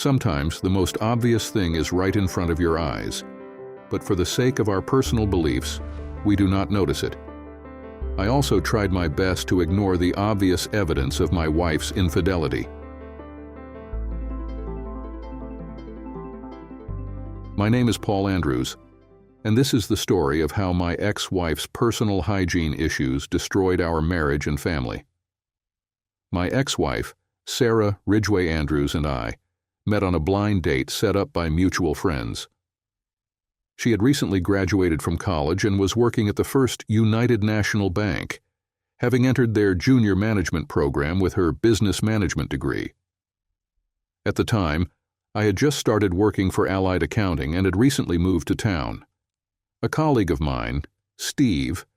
Sometimes the most obvious thing is right in front of your eyes, but for the sake of our personal beliefs, we do not notice it. I also tried my best to ignore the obvious evidence of my wife's infidelity. My name is Paul Andrews, and this is the story of how my ex-wife's personal hygiene issues destroyed our marriage and family. My ex-wife, Sarah Ridgway Andrews, and I met on a blind date set up by mutual friends. She had recently graduated from college and was working at the First United National Bank, having entered their junior management program with her business management degree. At the time, I had just started working for Allied Accounting and had recently moved to town. A colleague of mine, Steve,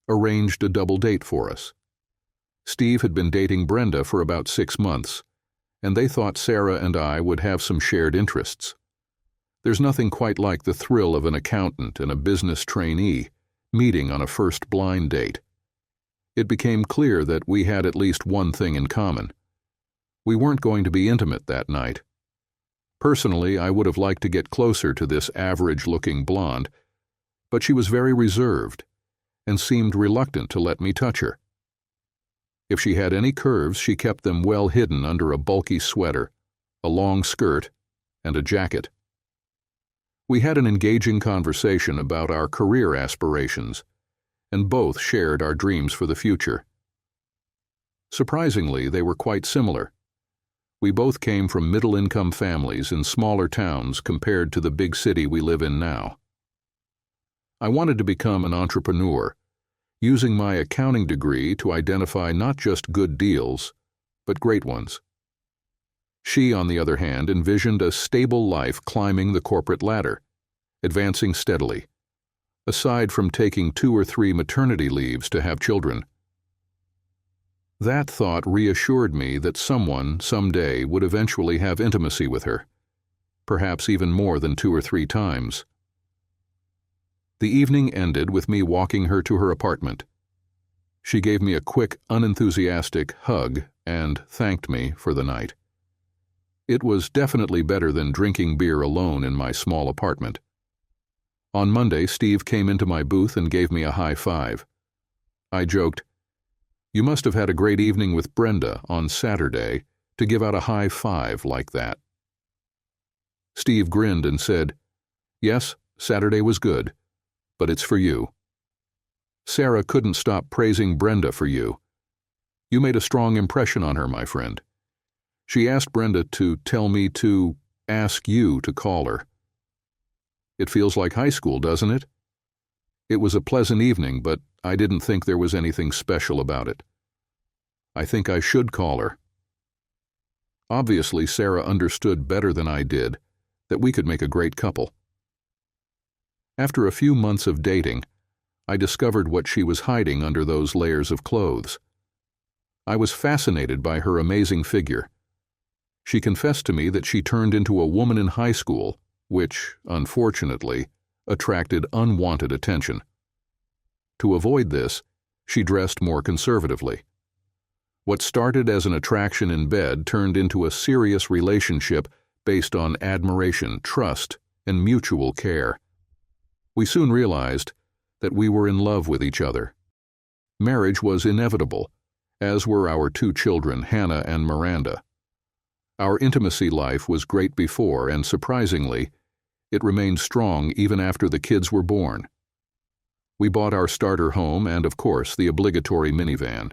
arranged a double date for us. Steve had been dating Brenda for about 6 months, and they thought Sarah and I would have some shared interests. There's nothing quite like the thrill of an accountant and a business trainee meeting on a first blind date. It became clear that we had at least one thing in common. We weren't going to be intimate that night. Personally, I would have liked to get closer to this average-looking blonde, but she was very reserved and seemed reluctant to let me touch her. If she had any curves, she kept them well hidden under a bulky sweater, a long skirt, and a jacket. We had an engaging conversation about our career aspirations, and both shared our dreams for the future. Surprisingly, they were quite similar. We both came from middle-income families in smaller towns compared to the big city we live in now. I wanted to become an entrepreneur, using my accounting degree to identify not just good deals, but great ones. She, on the other hand, envisioned a stable life climbing the corporate ladder, advancing steadily, aside from taking 2 or 3 maternity leaves to have children. That thought reassured me that someone, someday, would eventually have intimacy with her, perhaps even more than 2 or 3 times. The evening ended with me walking her to her apartment. She gave me a quick, unenthusiastic hug and thanked me for the night. It was definitely better than drinking beer alone in my small apartment. On Monday, Steve came into my booth and gave me a high five. I joked, "You must have had a great evening with Brenda on Saturday to give out a high five like that." Steve grinned and said, "Yes, Saturday was good, but it's for you. Sarah couldn't stop praising Brenda for you. You made a strong impression on her, my friend. She asked Brenda to tell me to ask you to call her." It feels like high school, doesn't it? It was a pleasant evening, but I didn't think there was anything special about it. I think I should call her. Obviously, Sarah understood better than I did that we could make a great couple. After a few months of dating, I discovered what she was hiding under those layers of clothes. I was fascinated by her amazing figure. She confessed to me that she turned into a woman in high school, which, unfortunately, attracted unwanted attention. To avoid this, she dressed more conservatively. What started as an attraction in bed turned into a serious relationship based on admiration, trust, and mutual care. We soon realized that we were in love with each other. Marriage was inevitable, as were our 2 children, Hannah and Miranda. Our intimacy life was great before, and surprisingly, it remained strong even after the kids were born. We bought our starter home and, of course, the obligatory minivan.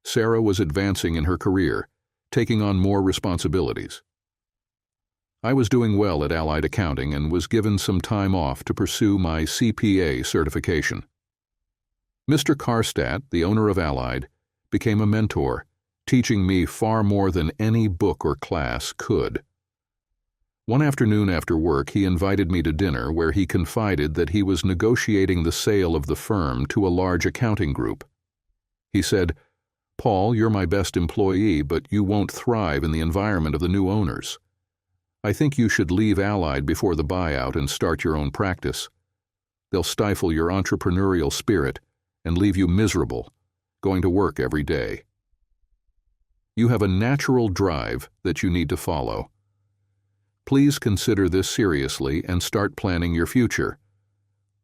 Sarah was advancing in her career, taking on more responsibilities. I was doing well at Allied Accounting and was given some time off to pursue my CPA certification. Mr. Karstadt, the owner of Allied, became a mentor, teaching me far more than any book or class could. One afternoon after work, he invited me to dinner where he confided that he was negotiating the sale of the firm to a large accounting group. He said, "Paul, you're my best employee, but you won't thrive in the environment of the new owners. I think you should leave Allied before the buyout and start your own practice. They'll stifle your entrepreneurial spirit and leave you miserable, going to work every day. You have a natural drive that you need to follow. Please consider this seriously and start planning your future.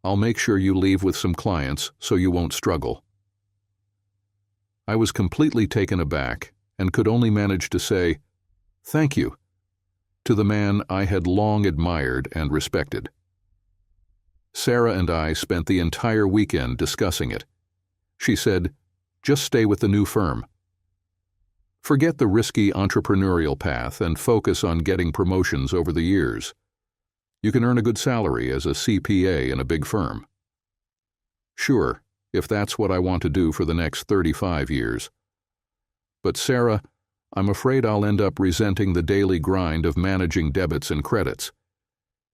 I'll make sure you leave with some clients so you won't struggle." I was completely taken aback and could only manage to say, "Thank you," to the man I had long admired and respected. Sarah and I spent the entire weekend discussing it. She said, "Just stay with the new firm. Forget the risky entrepreneurial path and focus on getting promotions over the years. You can earn a good salary as a CPA in a big firm." Sure, if that's what I want to do for the next 35 years. But Sarah, I'm afraid I'll end up resenting the daily grind of managing debits and credits.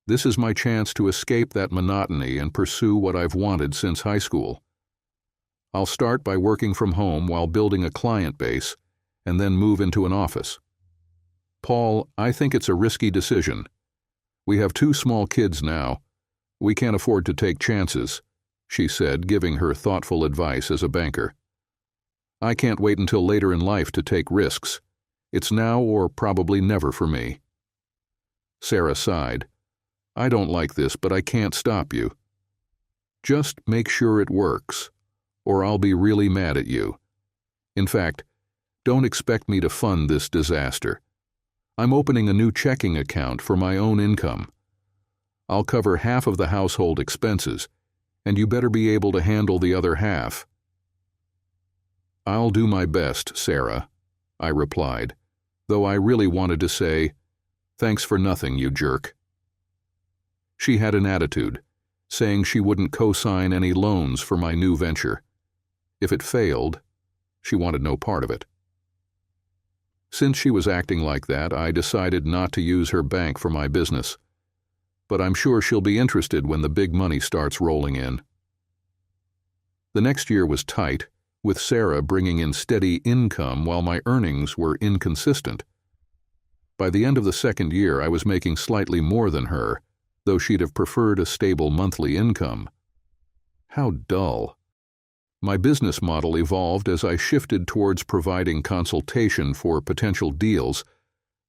This is my chance to escape that monotony and pursue what I've wanted since high school. I'll start by working from home while building a client base, and then move into an office. Paul, I think it's a risky decision. We have 2 small kids now. We can't afford to take chances," she said, giving her thoughtful advice as a banker. "I can't wait until later in life to take risks. It's now or probably never for me." Sarah sighed. "I don't like this, but I can't stop you. Just make sure it works, or I'll be really mad at you. In fact, don't expect me to fund this disaster. I'm opening a new checking account for my own income. I'll cover half of the household expenses, and you better be able to handle the other half." "I'll do my best, Sarah," I replied, though I really wanted to say, "Thanks for nothing, you jerk." She had an attitude, saying she wouldn't co-sign any loans for my new venture. If it failed, she wanted no part of it. Since she was acting like that, I decided not to use her bank for my business. But I'm sure she'll be interested when the big money starts rolling in. The next year was tight, with Sarah bringing in steady income while my earnings were inconsistent. By the end of the second year, I was making slightly more than her, though she'd have preferred a stable monthly income. How dull. My business model evolved as I shifted towards providing consultation for potential deals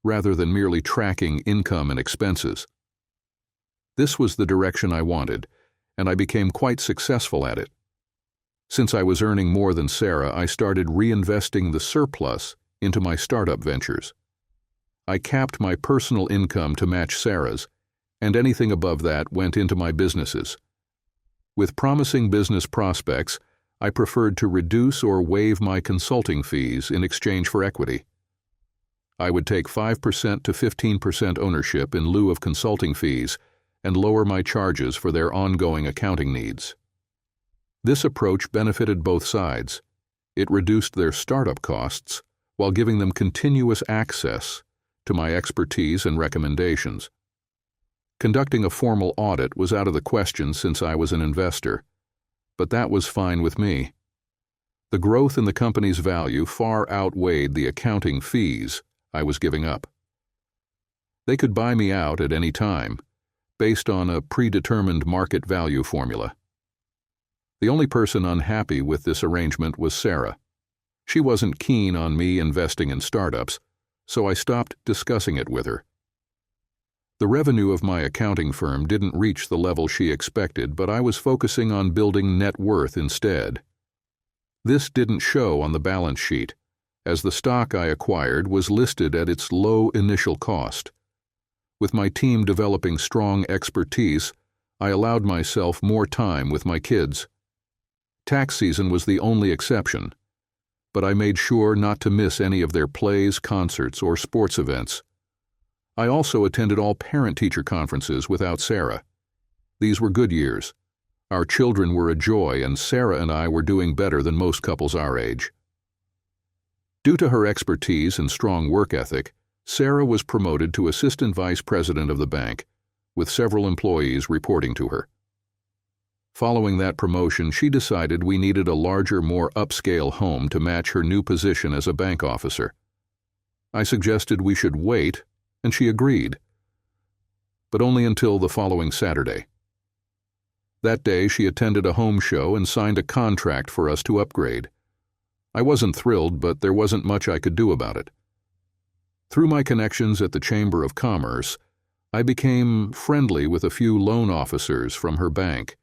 rather than merely tracking income and expenses. This was the direction I wanted, and I became quite successful at it. Since I was earning more than Sarah, I started reinvesting the surplus into my startup ventures. I capped my personal income to match Sarah's, and anything above that went into my businesses. With promising business prospects, I preferred to reduce or waive my consulting fees in exchange for equity. I would take 5% to 15% ownership in lieu of consulting fees and lower my charges for their ongoing accounting needs. This approach benefited both sides. It reduced their startup costs while giving them continuous access to my expertise and recommendations. Conducting a formal audit was out of the question since I was an investor, but that was fine with me. The growth in the company's value far outweighed the accounting fees I was giving up. They could buy me out at any time, based on a predetermined market value formula. The only person unhappy with this arrangement was Sarah. She wasn't keen on me investing in startups, so I stopped discussing it with her. The revenue of my accounting firm didn't reach the level she expected, but I was focusing on building net worth instead. This didn't show on the balance sheet, as the stock I acquired was listed at its low initial cost. With my team developing strong expertise, I allowed myself more time with my kids. Tax season was the only exception, but I made sure not to miss any of their plays, concerts, or sports events. I also attended all parent-teacher conferences without Sarah. These were good years. Our children were a joy, and Sarah and I were doing better than most couples our age. Due to her expertise and strong work ethic, Sarah was promoted to assistant vice president of the bank, with several employees reporting to her. Following that promotion, she decided we needed a larger, more upscale home to match her new position as a bank officer. I suggested we should wait, and she agreed, but only until the following Saturday. That day, she attended a home show and signed a contract for us to upgrade. I wasn't thrilled, but there wasn't much I could do about it. Through my connections at the Chamber of Commerce, I became friendly with a few loan officers from her bank.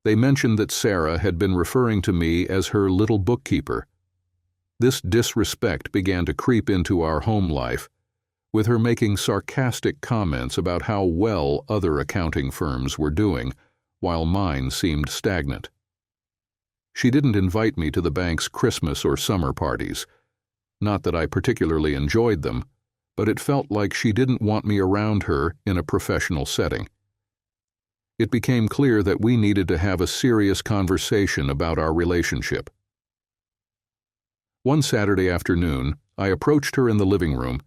They mentioned that Sarah had been referring to me as her little bookkeeper. This disrespect began to creep into our home life, with her making sarcastic comments about how well other accounting firms were doing, while mine seemed stagnant. She didn't invite me to the bank's Christmas or summer parties. Not that I particularly enjoyed them, but it felt like she didn't want me around her in a professional setting. It became clear that we needed to have a serious conversation about our relationship. One Saturday afternoon, I approached her in the living room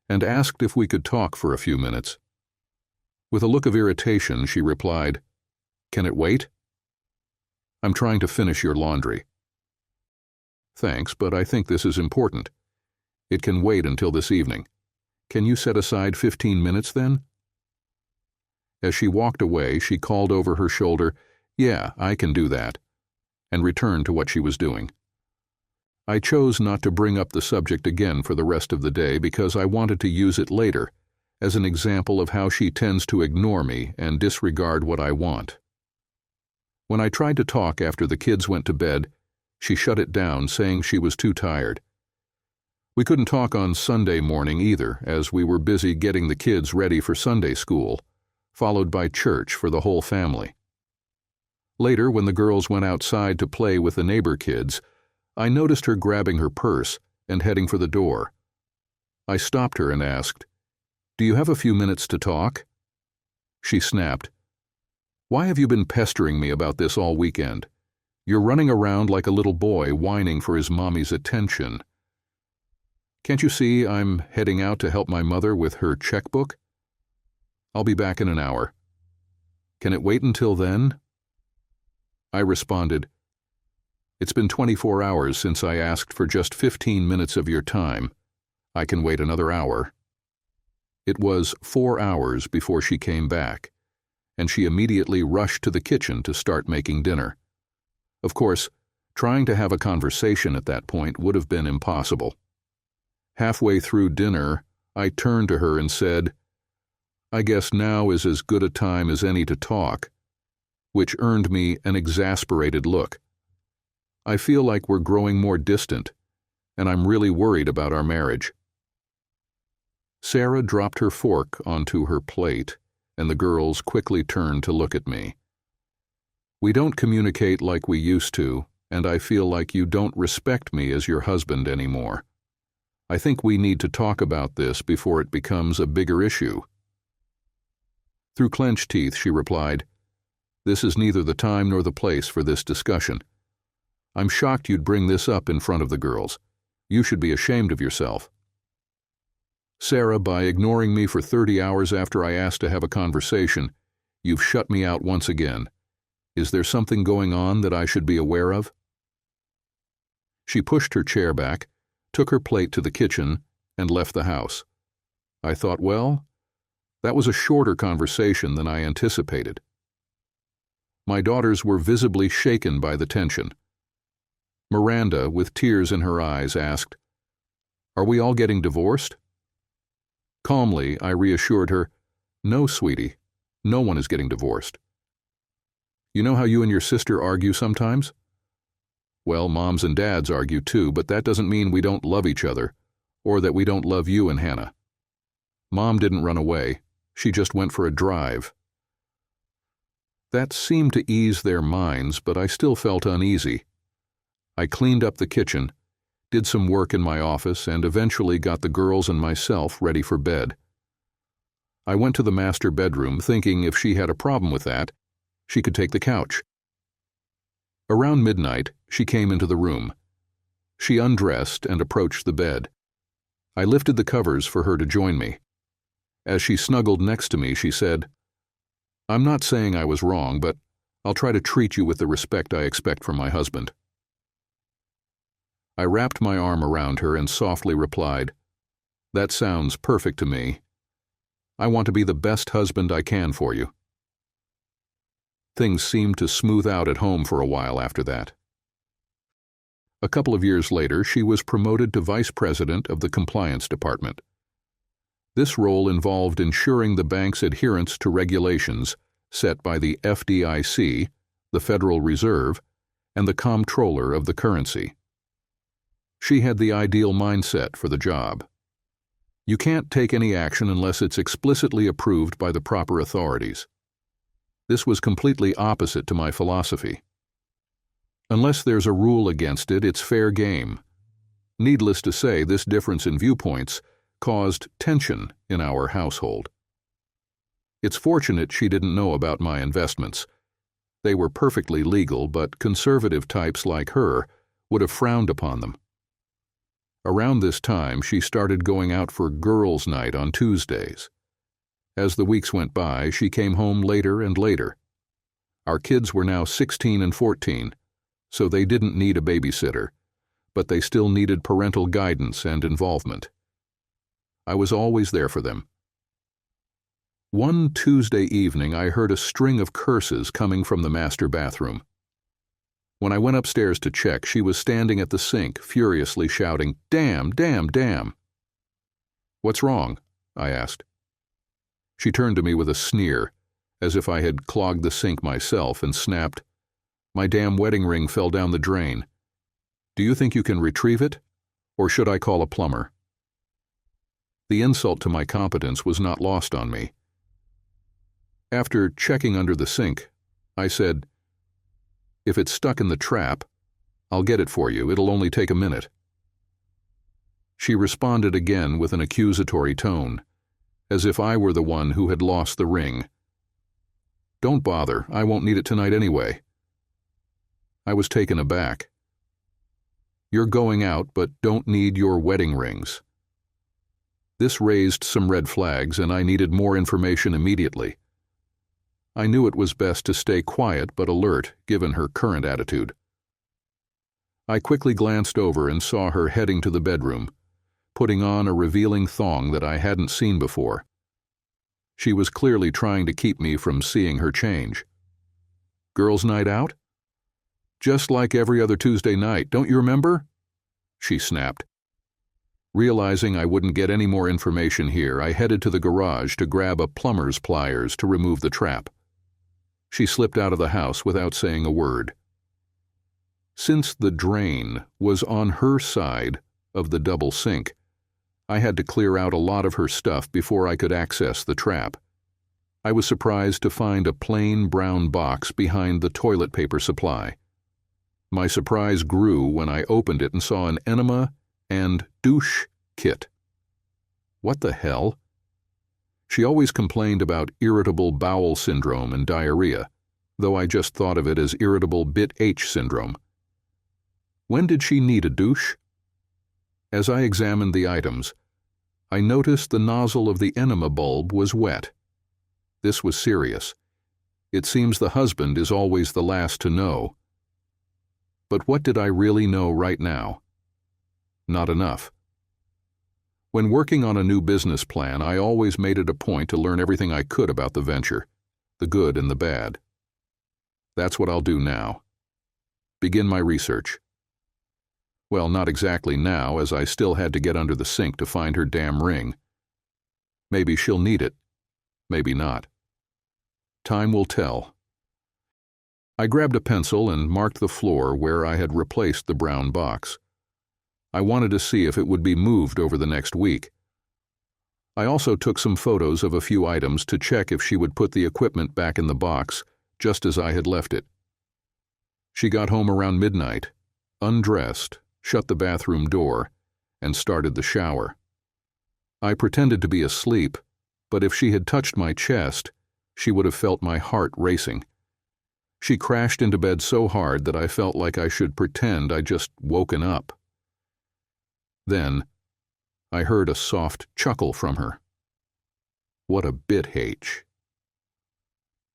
and asked if we could talk for a few minutes. With a look of irritation, she replied, "Can it wait?" "I'm trying to finish your laundry." "Thanks, but I think this is important. It can wait until this evening. Can you set aside 15 minutes then?" As she walked away, she called over her shoulder, "Yeah, I can do that," and returned to what she was doing. I chose not to bring up the subject again for the rest of the day because I wanted to use it later as an example of how she tends to ignore me and disregard what I want. When I tried to talk after the kids went to bed, she shut it down, saying she was too tired. We couldn't talk on Sunday morning either, as we were busy getting the kids ready for Sunday school, followed by church for the whole family. Later, when the girls went outside to play with the neighbor kids, I noticed her grabbing her purse and heading for the door. I stopped her and asked, "Do you have a few minutes to talk?" She snapped, "Why have you been pestering me about this all weekend? You're running around like a little boy whining for his mommy's attention. Can't you see I'm heading out to help my mother with her checkbook? I'll be back in an hour. Can it wait until then?" I responded, "It's been 24 hours since I asked for just 15 minutes of your time. I can wait another hour." It was 4 hours before she came back, and she immediately rushed to the kitchen to start making dinner. Of course, trying to have a conversation at that point would have been impossible. Halfway through dinner, I turned to her and said, "I guess now is as good a time as any to talk," which earned me an exasperated look. I feel like we're growing more distant, and I'm really worried about our marriage. Sarah dropped her fork onto her plate, and the girls quickly turned to look at me. "We don't communicate like we used to, and I feel like you don't respect me as your husband anymore. I think we need to talk about this before it becomes a bigger issue." Through clenched teeth, she replied, "This is neither the time nor the place for this discussion. I'm shocked you'd bring this up in front of the girls. You should be ashamed of yourself." "Sarah, by ignoring me for 30 hours after I asked to have a conversation, you've shut me out once again. Is there something going on that I should be aware of?" She pushed her chair back, took her plate to the kitchen, and left the house. I thought, well, that was a shorter conversation than I anticipated. My daughters were visibly shaken by the tension. Miranda, with tears in her eyes, asked, "Are we all getting divorced?" Calmly, I reassured her, "No, sweetie, no one is getting divorced. You know how you and your sister argue sometimes? Well, moms and dads argue too, but that doesn't mean we don't love each other, or that we don't love you and Hannah. Mom didn't run away. She just went for a drive." That seemed to ease their minds, but I still felt uneasy. I cleaned up the kitchen, did some work in my office, and eventually got the girls and myself ready for bed. I went to the master bedroom, thinking if she had a problem with that, she could take the couch. Around midnight, she came into the room. She undressed and approached the bed. I lifted the covers for her to join me. As she snuggled next to me, she said, "I'm not saying I was wrong, but I'll try to treat you with the respect I expect from my husband." I wrapped my arm around her and softly replied, "That sounds perfect to me. I want to be the best husband I can for you." Things seemed to smooth out at home for a while after that. A couple of years later, she was promoted to vice president of the compliance department. This role involved ensuring the bank's adherence to regulations set by the FDIC, the Federal Reserve, and the Comptroller of the Currency. She had the ideal mindset for the job. You can't take any action unless it's explicitly approved by the proper authorities. This was completely opposite to my philosophy. Unless there's a rule against it, it's fair game. Needless to say, this difference in viewpoints caused tension in our household. It's fortunate she didn't know about my investments. They were perfectly legal, but conservative types like her would have frowned upon them. Around this time, she started going out for girls' night on Tuesdays. As the weeks went by, she came home later and later. Our kids were now 16 and 14, so they didn't need a babysitter, but they still needed parental guidance and involvement. I was always there for them. One Tuesday evening, I heard a string of curses coming from the master bathroom. When I went upstairs to check, she was standing at the sink, furiously shouting, "Damn, damn, damn!" "What's wrong?" I asked. She turned to me with a sneer, as if I had clogged the sink myself, and snapped, "My damn wedding ring fell down the drain. Do you think you can retrieve it, or should I call a plumber?" The insult to my competence was not lost on me. After checking under the sink, I said, "If it's stuck in the trap, I'll get it for you. It'll only take a minute." She responded again with an accusatory tone, as if I were the one who had lost the ring. "Don't bother. I won't need it tonight anyway." I was taken aback. "You're going out, but don't need your wedding rings." This raised some red flags, and I needed more information immediately. I knew it was best to stay quiet but alert, given her current attitude. I quickly glanced over and saw her heading to the bedroom, putting on a revealing thong that I hadn't seen before. She was clearly trying to keep me from seeing her change. "Girls' night out?" "Just like every other Tuesday night, don't you remember?" she snapped. Realizing I wouldn't get any more information here, I headed to the garage to grab a plumber's pliers to remove the trap. She slipped out of the house without saying a word. Since the drain was on her side of the double sink, I had to clear out a lot of her stuff before I could access the trap. I was surprised to find a plain brown box behind the toilet paper supply. My surprise grew when I opened it and saw an enema and douche kit. What the hell? She always complained about irritable bowel syndrome and diarrhea, though I just thought of it as irritable bit H syndrome. When did she need a douche? As I examined the items, I noticed the nozzle of the enema bulb was wet. This was serious. It seems the husband is always the last to know. But what did I really know right now? Not enough. When working on a new business plan, I always made it a point to learn everything I could about the venture, the good and the bad. That's what I'll do now. Begin my research. Well, not exactly now, as I still had to get under the sink to find her damn ring. Maybe she'll need it. Maybe not. Time will tell. I grabbed a pencil and marked the floor where I had replaced the brown box. I wanted to see if it would be moved over the next week. I also took some photos of a few items to check if she would put the equipment back in the box, just as I had left it. She got home around midnight, undressed, shut the bathroom door, and started the shower. I pretended to be asleep, but if she had touched my chest, she would have felt my heart racing. She crashed into bed so hard that I felt like I should pretend I'd just woken up. Then, I heard a soft chuckle from her. What a bit H.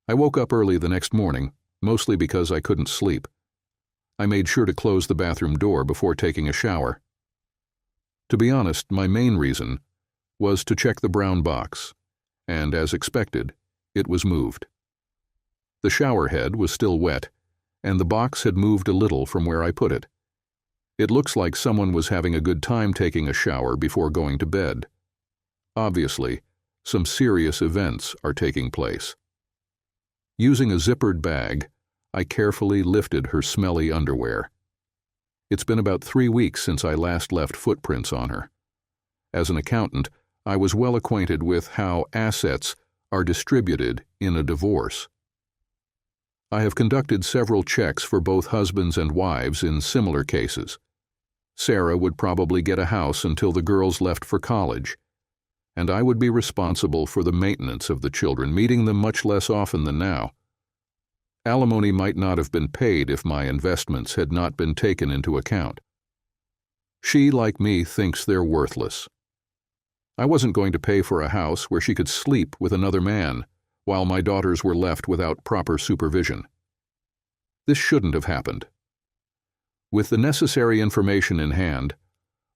I woke up early the next morning, mostly because I couldn't sleep. I made sure to close the bathroom door before taking a shower. To be honest, my main reason was to check the brown box, and as expected, it was moved. The shower head was still wet, and the box had moved a little from where I put it. It looks like someone was having a good time taking a shower before going to bed. Obviously, some serious events are taking place. Using a zippered bag, I carefully lifted her smelly underwear. It's been about 3 weeks since I last left footprints on her. As an accountant, I was well acquainted with how assets are distributed in a divorce. I have conducted several checks for both husbands and wives in similar cases. Sarah would probably get a house until the girls left for college, and I would be responsible for the maintenance of the children, meeting them much less often than now. Alimony might not have been paid if my investments had not been taken into account. She, like me, thinks they're worthless. I wasn't going to pay for a house where she could sleep with another man while my daughters were left without proper supervision. This shouldn't have happened. With the necessary information in hand,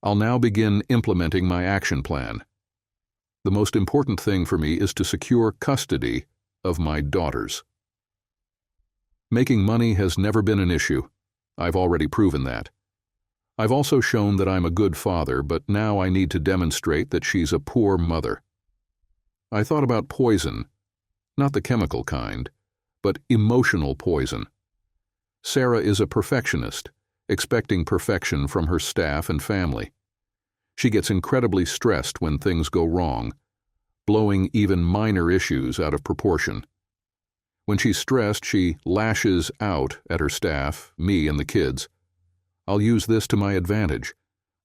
I'll now begin implementing my action plan. The most important thing for me is to secure custody of my daughters. Making money has never been an issue. I've already proven that. I've also shown that I'm a good father, but now I need to demonstrate that she's a poor mother. I thought about poison, not the chemical kind, but emotional poison. Sarah is a perfectionist, expecting perfection from her staff and family. She gets incredibly stressed when things go wrong, blowing even minor issues out of proportion. When she's stressed, she lashes out at her staff, me, and the kids. I'll use this to my advantage,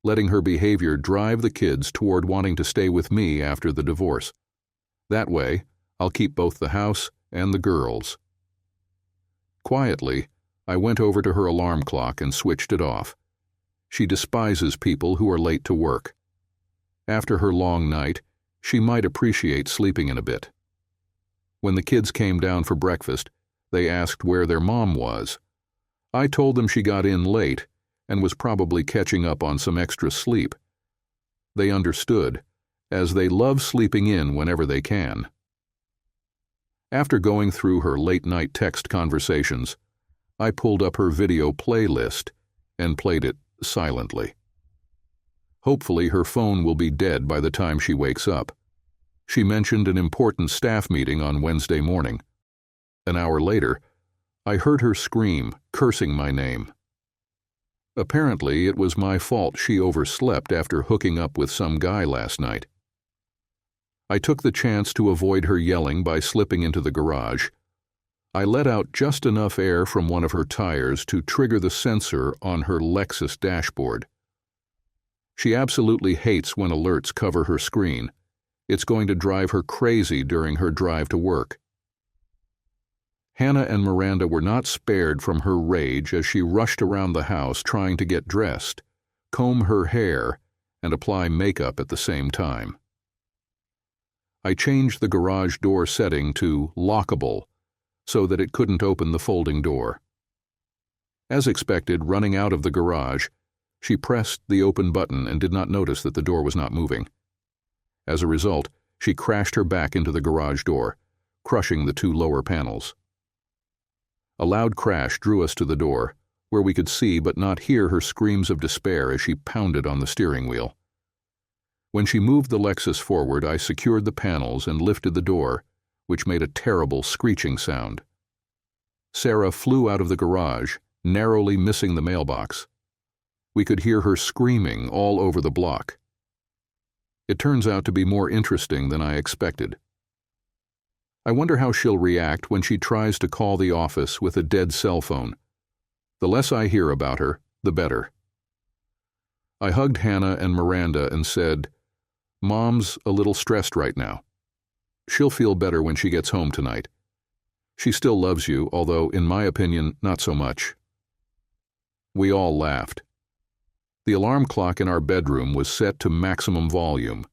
letting her behavior drive the kids toward wanting to stay with me after the divorce. That way, I'll keep both the house and the girls. Quietly, I went over to her alarm clock and switched it off. She despises people who are late to work. After her long night, she might appreciate sleeping in a bit. When the kids came down for breakfast, they asked where their mom was. I told them she got in late and was probably catching up on some extra sleep. They understood, as they love sleeping in whenever they can. After going through her late-night text conversations, I pulled up her video playlist and played it silently. Hopefully her phone will be dead by the time she wakes up. She mentioned an important staff meeting on Wednesday morning. An hour later, I heard her scream, cursing my name. Apparently, it was my fault she overslept after hooking up with some guy last night. I took the chance to avoid her yelling by slipping into the garage. I let out just enough air from one of her tires to trigger the sensor on her Lexus dashboard. She absolutely hates when alerts cover her screen. It's going to drive her crazy during her drive to work. Hannah and Miranda were not spared from her rage as she rushed around the house trying to get dressed, comb her hair, and apply makeup at the same time. I changed the garage door setting to lockable so that it couldn't open the folding door. As expected, running out of the garage, she pressed the open button and did not notice that the door was not moving. As a result, she crashed her back into the garage door, crushing the 2 lower panels. A loud crash drew us to the door, where we could see but not hear her screams of despair as she pounded on the steering wheel. When she moved the Lexus forward, I secured the panels and lifted the door, which made a terrible screeching sound. Sarah flew out of the garage, narrowly missing the mailbox. We could hear her screaming all over the block. It turns out to be more interesting than I expected. I wonder how she'll react when she tries to call the office with a dead cell phone. The less I hear about her, the better. I hugged Hannah and Miranda and said, "Mom's a little stressed right now. She'll feel better when she gets home tonight. She still loves you, although, in my opinion, not so much." We all laughed. The alarm clock in our bedroom was set to maximum volume.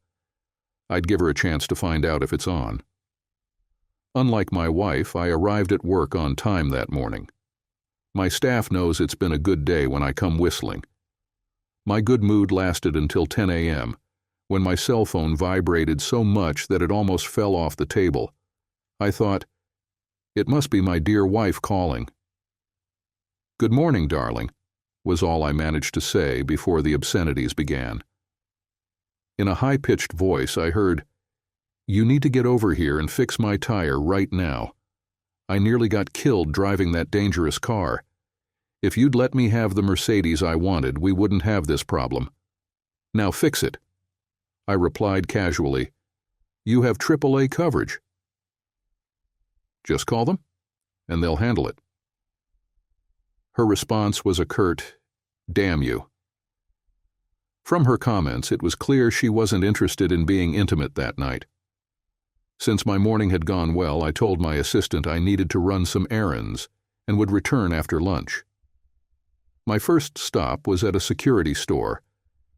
I'd give her a chance to find out if it's on. Unlike my wife, I arrived at work on time that morning. My staff knows it's been a good day when I come whistling. My good mood lasted until 10 a.m., when my cell phone vibrated so much that it almost fell off the table. I thought, it must be my dear wife calling. "Good morning, darling," was all I managed to say before the obscenities began. In a high-pitched voice, I heard, "You need to get over here and fix my tire right now. I nearly got killed driving that dangerous car. If you'd let me have the Mercedes I wanted, we wouldn't have this problem. Now fix it." I replied casually, "You have AAA coverage." "Just call them, and they'll handle it." Her response was a curt, "Damn you." From her comments, it was clear she wasn't interested in being intimate that night. Since my morning had gone well, I told my assistant I needed to run some errands and would return after lunch. My first stop was at a security store,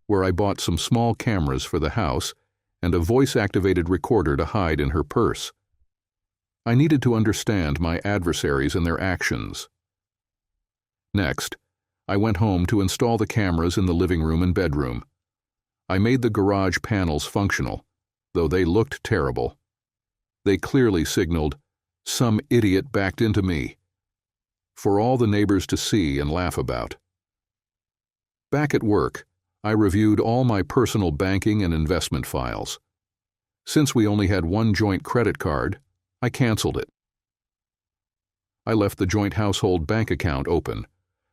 where I bought some small cameras for the house and a voice-activated recorder to hide in her purse. I needed to understand my adversaries and their actions. Next, I went home to install the cameras in the living room and bedroom. I made the garage panels functional, though they looked terrible. They clearly signaled, "Some idiot backed into me," for all the neighbors to see and laugh about. Back at work, I reviewed all my personal banking and investment files. Since we only had one joint credit card, I canceled it. I left the joint household bank account open,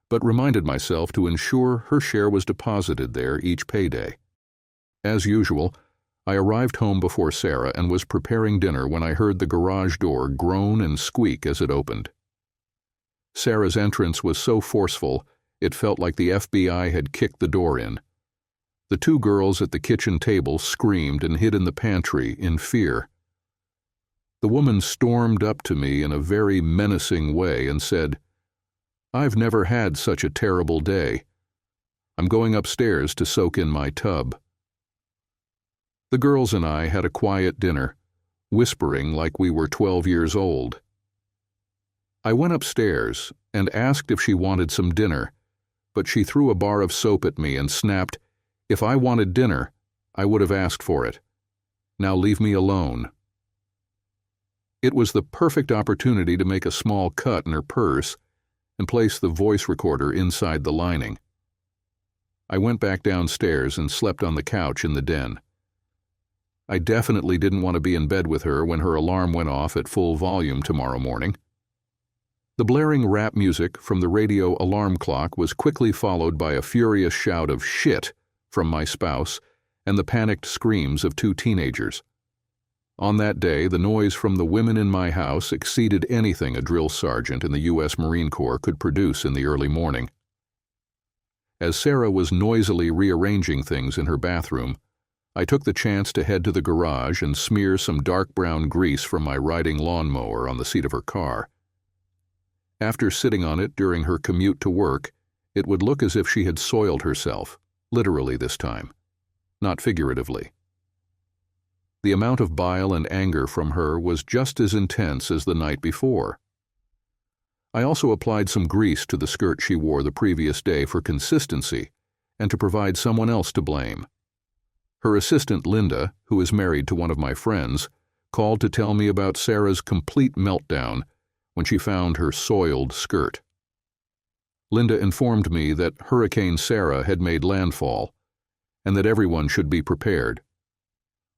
but reminded myself to ensure her share was deposited there each payday. As usual, I arrived home before Sarah and was preparing dinner when I heard the garage door groan and squeak as it opened. Sarah's entrance was so forceful, it felt like the FBI had kicked the door in. The two girls at the kitchen table screamed and hid in the pantry in fear. The woman stormed up to me in a very menacing way and said, "I've never had such a terrible day. I'm going upstairs to soak in my tub." The girls and I had a quiet dinner, whispering like we were 12 years old. I went upstairs and asked if she wanted some dinner, but she threw a bar of soap at me and snapped, "If I wanted dinner, I would have asked for it. Now leave me alone." It was the perfect opportunity to make a small cut in her purse and place the voice recorder inside the lining. I went back downstairs and slept on the couch in the den. I definitely didn't want to be in bed with her when her alarm went off at full volume tomorrow morning. The blaring rap music from the radio alarm clock was quickly followed by a furious shout of "shit" from my spouse and the panicked screams of two teenagers. On that day, the noise from the women in my house exceeded anything a drill sergeant in the U.S. Marine Corps could produce in the early morning. As Sarah was noisily rearranging things in her bathroom, I took the chance to head to the garage and smear some dark brown grease from my riding lawnmower on the seat of her car. After sitting on it during her commute to work, it would look as if she had soiled herself, literally this time, not figuratively. The amount of bile and anger from her was just as intense as the night before. I also applied some grease to the skirt she wore the previous day for consistency and to provide someone else to blame. Her assistant, Linda, who is married to one of my friends, called to tell me about Sarah's complete meltdown when she found her soiled skirt. Linda informed me that Hurricane Sarah had made landfall and that everyone should be prepared.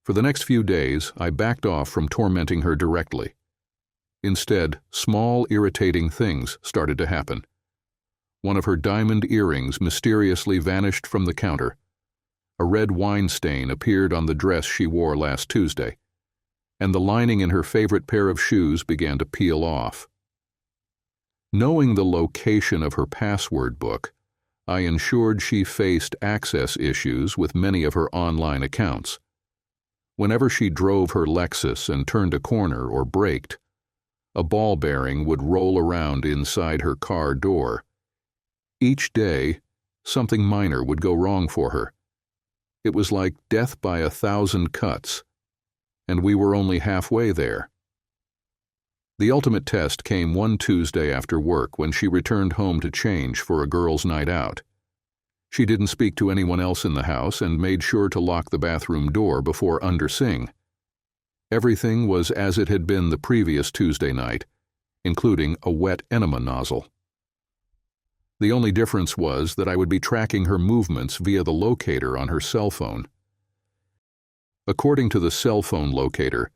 For the next few days, I backed off from tormenting her directly. Instead, small, irritating things started to happen. One of her diamond earrings mysteriously vanished from the counter. A red wine stain appeared on the dress she wore last Tuesday, and the lining in her favorite pair of shoes began to peel off. Knowing the location of her password book, I ensured she faced access issues with many of her online accounts. Whenever she drove her Lexus and turned a corner or braked, a ball bearing would roll around inside her car door. Each day, something minor would go wrong for her. It was like death by 1,000 cuts, and we were only halfway there. The ultimate test came one Tuesday after work when she returned home to change for a girls' night out. She didn't speak to anyone else in the house and made sure to lock the bathroom door before undressing. Everything was as it had been the previous Tuesday night, including a wet enema nozzle. The only difference was that I would be tracking her movements via the locator on her cell phone. According to the cell phone locator,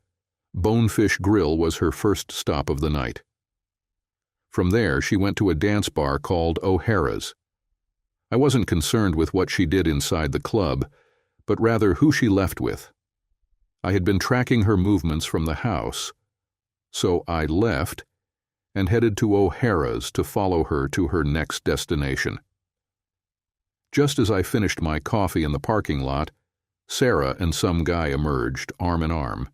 Bonefish Grill was her first stop of the night. From there, she went to a dance bar called O'Hara's. I wasn't concerned with what she did inside the club, but rather who she left with. I had been tracking her movements from the house, so I left and headed to O'Hara's to follow her to her next destination. Just as I finished my coffee in the parking lot, Sarah and some guy emerged, arm in arm.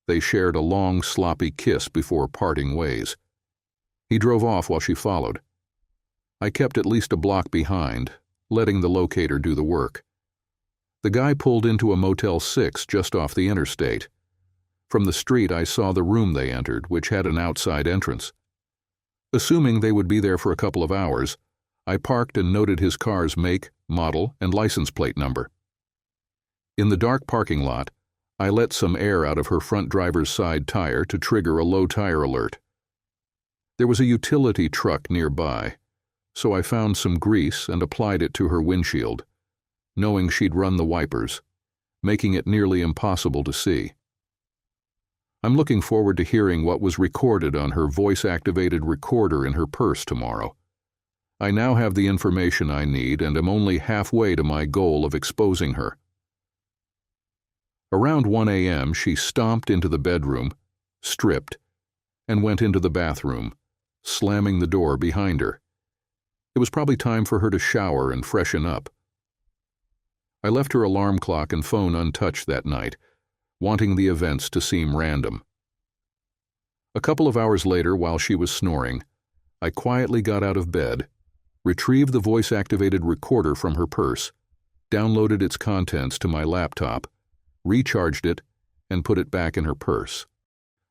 They shared a long, sloppy kiss before parting ways. He drove off while she followed. I kept at least a block behind, letting the locator do the work. The guy pulled into a Motel 6 just off the interstate. From the street, I saw the room they entered, which had an outside entrance. Assuming they would be there for a couple of hours, I parked and noted his car's make, model, and license plate number. In the dark parking lot, I let some air out of her front driver's side tire to trigger a low tire alert. There was a utility truck nearby, so I found some grease and applied it to her windshield, knowing she'd run the wipers, making it nearly impossible to see. I'm looking forward to hearing what was recorded on her voice-activated recorder in her purse tomorrow. I now have the information I need and am only halfway to my goal of exposing her. Around 1 a.m., she stomped into the bedroom, stripped, and went into the bathroom, slamming the door behind her. It was probably time for her to shower and freshen up. I left her alarm clock and phone untouched that night, wanting the events to seem random. A couple of hours later, while she was snoring, I quietly got out of bed, retrieved the voice-activated recorder from her purse, downloaded its contents to my laptop, recharged it, and put it back in her purse.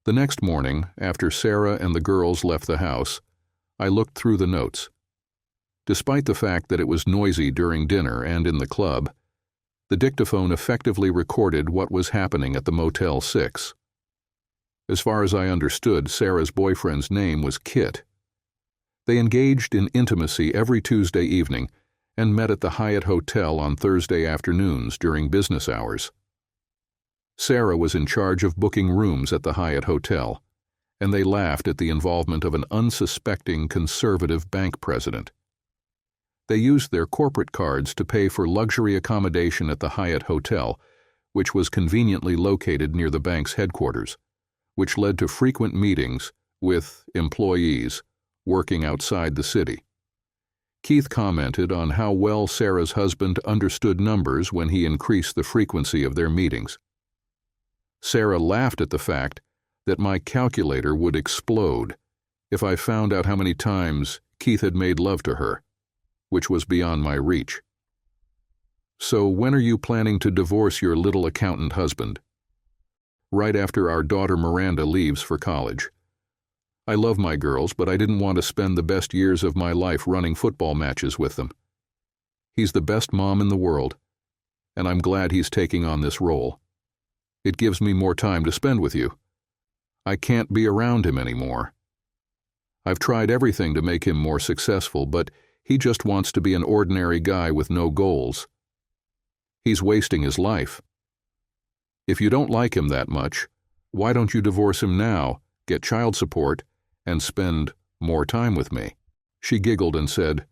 The next morning, after Sarah and the girls left the house, I looked through the notes. Despite the fact that it was noisy during dinner and in the club, the dictaphone effectively recorded what was happening at the Motel 6. As far as I understood, Sarah's boyfriend's name was Kit. They engaged in intimacy every Tuesday evening and met at the Hyatt Hotel on Thursday afternoons during business hours. Sarah was in charge of booking rooms at the Hyatt Hotel, and they laughed at the involvement of an unsuspecting conservative bank president. They used their corporate cards to pay for luxury accommodation at the Hyatt Hotel, which was conveniently located near the bank's headquarters, which led to frequent meetings with employees working outside the city. Keith commented on how well Sarah's husband understood numbers when he increased the frequency of their meetings. Sarah laughed at the fact that my calculator would explode if I found out how many times Keith had made love to her, which was beyond my reach. So when are you planning to divorce your little accountant husband? Right after our daughter Miranda leaves for college. I love my girls, but I didn't want to spend the best years of my life running football matches with them. He's the best mom in the world, and I'm glad he's taking on this role. It gives me more time to spend with you. I can't be around him anymore. I've tried everything to make him more successful, but he just wants to be an ordinary guy with no goals. He's wasting his life. If you don't like him that much, why don't you divorce him now, get child support, and spend more time with me? She giggled and said,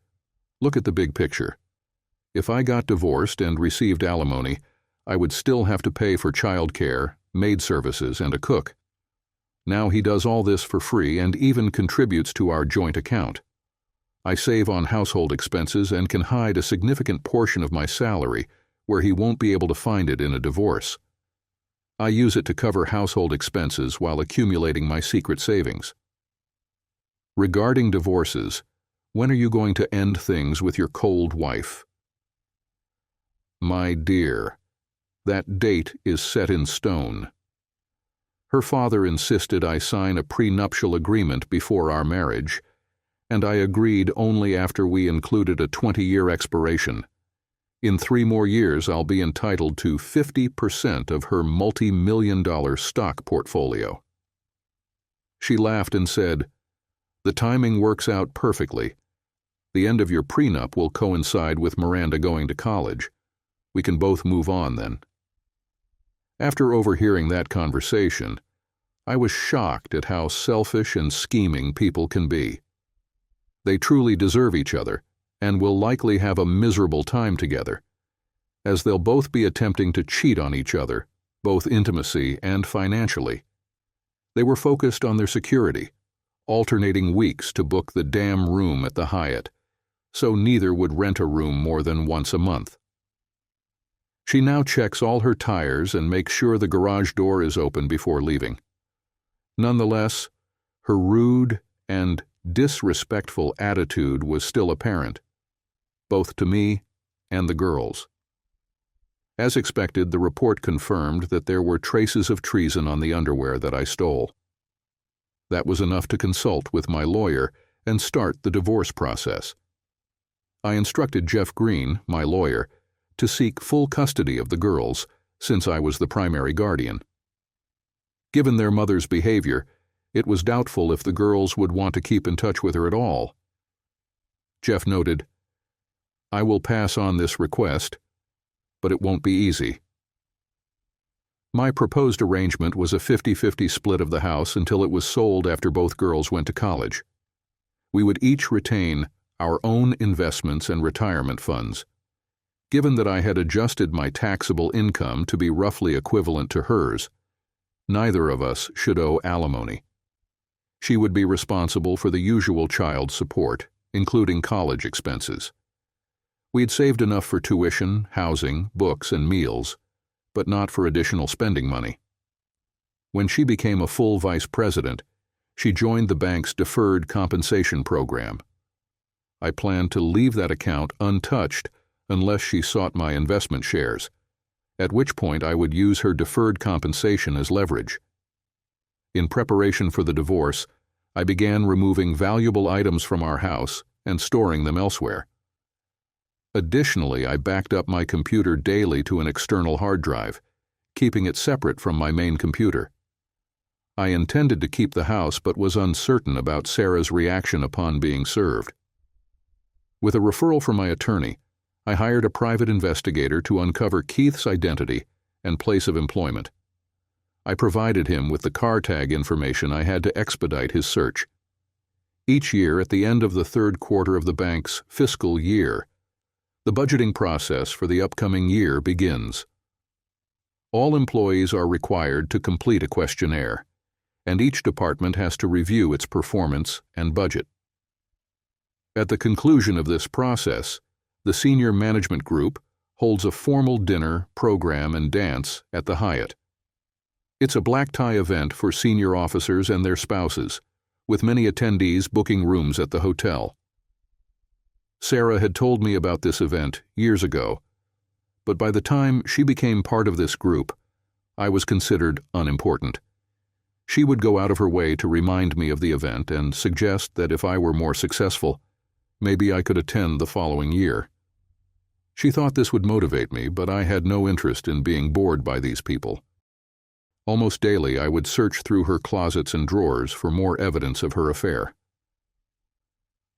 "Look at the big picture. If I got divorced and received alimony, I would still have to pay for child care, maid services, and a cook. Now he does all this for free and even contributes to our joint account. I save on household expenses and can hide a significant portion of my salary where he won't be able to find it in a divorce. I use it to cover household expenses while accumulating my secret savings. Regarding divorces, when are you going to end things with your cold wife?" My dear, that date is set in stone. Her father insisted I sign a prenuptial agreement before our marriage, and I agreed only after we included a 20-year expiration. In 3 more years, I'll be entitled to 50% of her multi-million-dollar stock portfolio. She laughed and said, "The timing works out perfectly. The end of your prenup will coincide with Miranda going to college. We can both move on then." After overhearing that conversation, I was shocked at how selfish and scheming people can be. They truly deserve each other and will likely have a miserable time together, as they'll both be attempting to cheat on each other, both intimacy and financially. They were focused on their security, alternating weeks to book the damn room at the Hyatt, so neither would rent a room more than once a month. She now checks all her tires and makes sure the garage door is open before leaving. Nonetheless, her rude and disrespectful attitude was still apparent, both to me and the girls. As expected, the report confirmed that there were traces of treason on the underwear that I stole. That was enough to consult with my lawyer and start the divorce process. I instructed Jeff Green, my lawyer, to seek full custody of the girls, since I was the primary guardian. Given their mother's behavior, it was doubtful if the girls would want to keep in touch with her at all. Jeff noted, "I will pass on this request, but it won't be easy." My proposed arrangement was a 50-50 split of the house until it was sold after both girls went to college. We would each retain our own investments and retirement funds. Given that I had adjusted my taxable income to be roughly equivalent to hers, neither of us should owe alimony. She would be responsible for the usual child support, including college expenses. We had saved enough for tuition, housing, books, and meals, but not for additional spending money. When she became a full vice president, she joined the bank's deferred compensation program. I planned to leave that account untouched unless she sought my investment shares, at which point I would use her deferred compensation as leverage. In preparation for the divorce, I began removing valuable items from our house and storing them elsewhere. Additionally, I backed up my computer daily to an external hard drive, keeping it separate from my main computer. I intended to keep the house but was uncertain about Sarah's reaction upon being served. With a referral from my attorney, I hired a private investigator to uncover Keith's identity and place of employment. I provided him with the car tag information I had to expedite his search. Each year, at the end of the third quarter of the bank's fiscal year, the budgeting process for the upcoming year begins. All employees are required to complete a questionnaire, and each department has to review its performance and budget. At the conclusion of this process, the senior management group holds a formal dinner, program, and dance at the Hyatt. It's a black-tie event for senior officers and their spouses, with many attendees booking rooms at the hotel. Sarah had told me about this event years ago, but by the time she became part of this group, I was considered unimportant. She would go out of her way to remind me of the event and suggest that if I were more successful, maybe I could attend the following year. She thought this would motivate me, but I had no interest in being bored by these people. Almost daily, I would search through her closets and drawers for more evidence of her affair.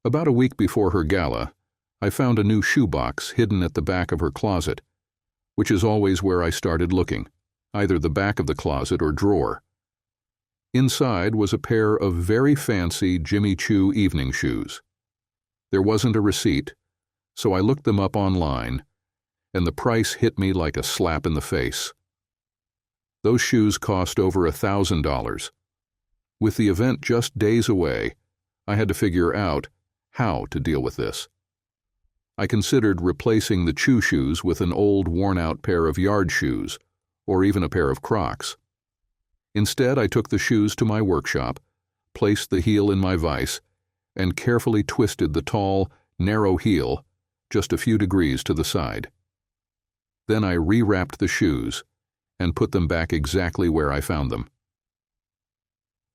About a week before her gala, I found a new shoebox hidden at the back of her closet, which is always where I started looking, either the back of the closet or drawer. Inside was a pair of very fancy Jimmy Choo evening shoes. There wasn't a receipt, so I looked them up online, and the price hit me like a slap in the face. Those shoes cost over $1,000. With the event just days away, I had to figure out how to deal with this. I considered replacing the Choo shoes with an old, worn-out pair of yard shoes, or even a pair of Crocs. Instead, I took the shoes to my workshop, placed the heel in my vise, and carefully twisted the tall, narrow heel just a few degrees to the side. Then I rewrapped the shoes and put them back exactly where I found them.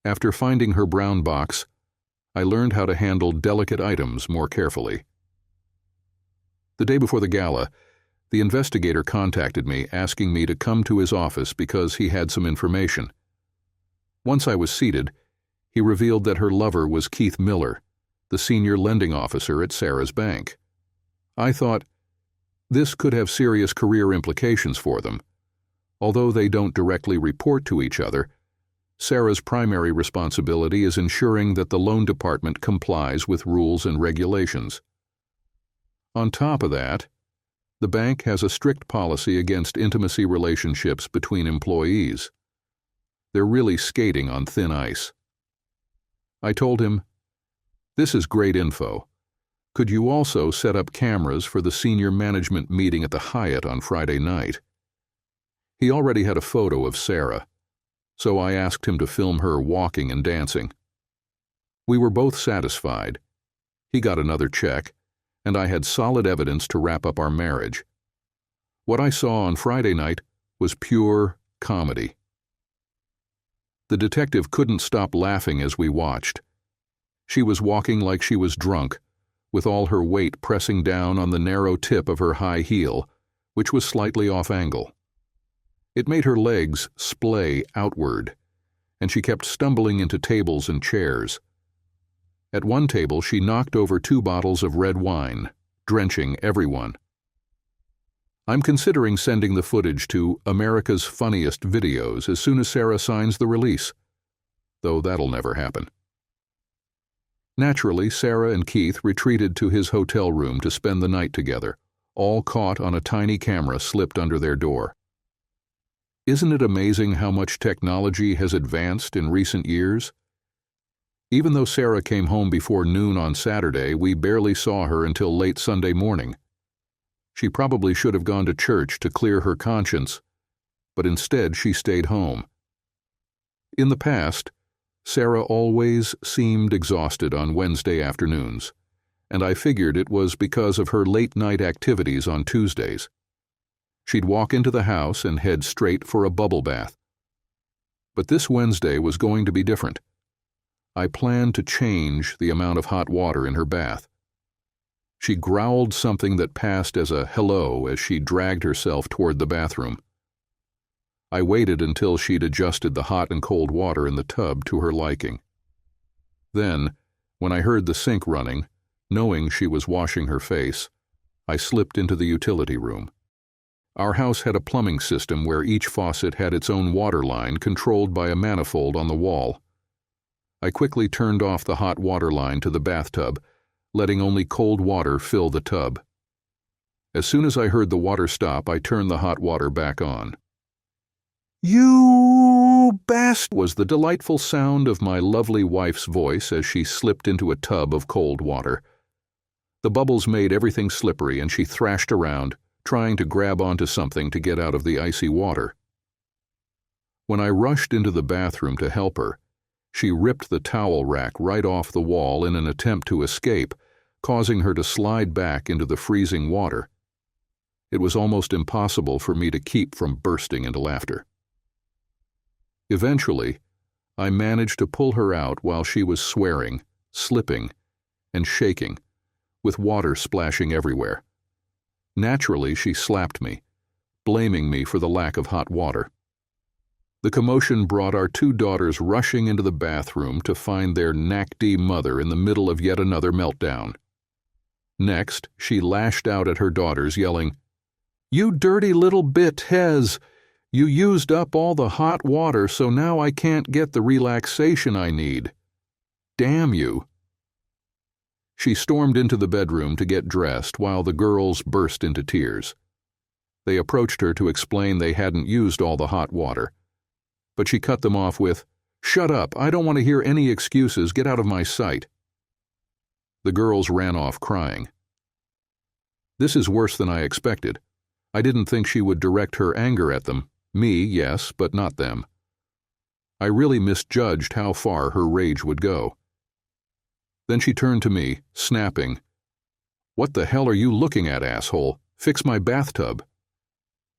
After finding her brown box, I learned how to handle delicate items more carefully. The day before the gala, the investigator contacted me asking me to come to his office because he had some information. Once I was seated, he revealed that her lover was Keith Miller, the senior lending officer at Sarah's bank. I thought, this could have serious career implications for them, Although they don't directly report to each other, Sarah's primary responsibility is ensuring that the loan department complies with rules and regulations. On top of that, the bank has a strict policy against intimacy relationships between employees. They're really skating on thin ice. I told him, "This is great info. Could you also set up cameras for the senior management meeting at the Hyatt on Friday night?" He already had a photo of Sarah, so I asked him to film her walking and dancing. We were both satisfied. He got another check, and I had solid evidence to wrap up our marriage. What I saw on Friday night was pure comedy. The detective couldn't stop laughing as we watched. She was walking like she was drunk, with all her weight pressing down on the narrow tip of her high heel, which was slightly off angle. It made her legs splay outward, and she kept stumbling into tables and chairs. At one table, she knocked over 2 bottles of red wine, drenching everyone. I'm considering sending the footage to America's Funniest Videos as soon as Sarah signs the release, though that'll never happen. Naturally, Sarah and Keith retreated to his hotel room to spend the night together, all caught on a tiny camera slipped under their door. Isn't it amazing how much technology has advanced in recent years? Even though Sarah came home before noon on Saturday, we barely saw her until late Sunday morning. She probably should have gone to church to clear her conscience, but instead she stayed home. In the past, Sarah always seemed exhausted on Wednesday afternoons, and I figured it was because of her late-night activities on Tuesdays. She'd walk into the house and head straight for a bubble bath. But this Wednesday was going to be different. I planned to change the amount of hot water in her bath. She growled something that passed as a hello as she dragged herself toward the bathroom. I waited until she'd adjusted the hot and cold water in the tub to her liking. Then, when I heard the sink running, knowing she was washing her face, I slipped into the utility room. Our house had a plumbing system where each faucet had its own water line controlled by a manifold on the wall. I quickly turned off the hot water line to the bathtub, letting only cold water fill the tub. As soon as I heard the water stop, I turned the hot water back on. "You bast!" was the delightful sound of my lovely wife's voice as she slipped into a tub of cold water. The bubbles made everything slippery, and she thrashed around, trying to grab onto something to get out of the icy water. When I rushed into the bathroom to help her, she ripped the towel rack right off the wall in an attempt to escape, causing her to slide back into the freezing water. It was almost impossible for me to keep from bursting into laughter. Eventually, I managed to pull her out while she was swearing, slipping, and shaking, with water splashing everywhere. Naturally, she slapped me, blaming me for the lack of hot water. The commotion brought our 2 daughters rushing into the bathroom to find their knack-deep mother in the middle of yet another meltdown. Next, she lashed out at her daughters, yelling, "You dirty little bit-hes! You used up all the hot water, so now I can't get the relaxation I need. Damn you!" She stormed into the bedroom to get dressed while the girls burst into tears. They approached her to explain they hadn't used all the hot water, but she cut them off with, "Shut up, I don't want to hear any excuses, get out of my sight." The girls ran off crying. This is worse than I expected. I didn't think she would direct her anger at them. Me, yes, but not them. I really misjudged how far her rage would go. Then she turned to me, snapping, "What the hell are you looking at, asshole? Fix my bathtub.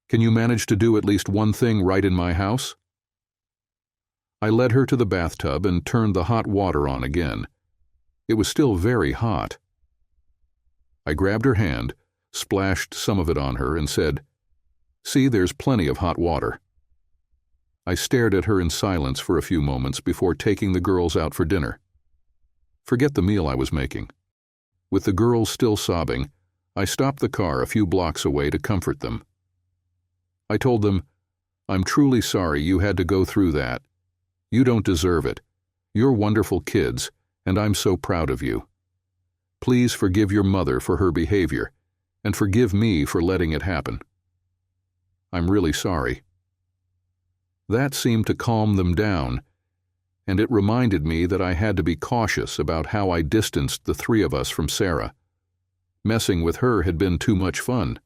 Can you manage to do at least one thing right in my house?" I led her to the bathtub and turned the hot water on again. It was still very hot. I grabbed her hand, splashed some of it on her, and said, "See, there's plenty of hot water." I stared at her in silence for a few moments before taking the girls out for dinner. Forget the meal I was making. With the girls still sobbing, I stopped the car a few blocks away to comfort them. I told them, I'm truly sorry you had to go through that. You don't deserve it. You're wonderful kids, and I'm so proud of you. Please forgive your mother for her behavior, and forgive me for letting it happen. I'm really sorry." That seemed to calm them down, and it reminded me that I had to be cautious about how I distanced the three of us from Sarah. Messing with her had been too much fun.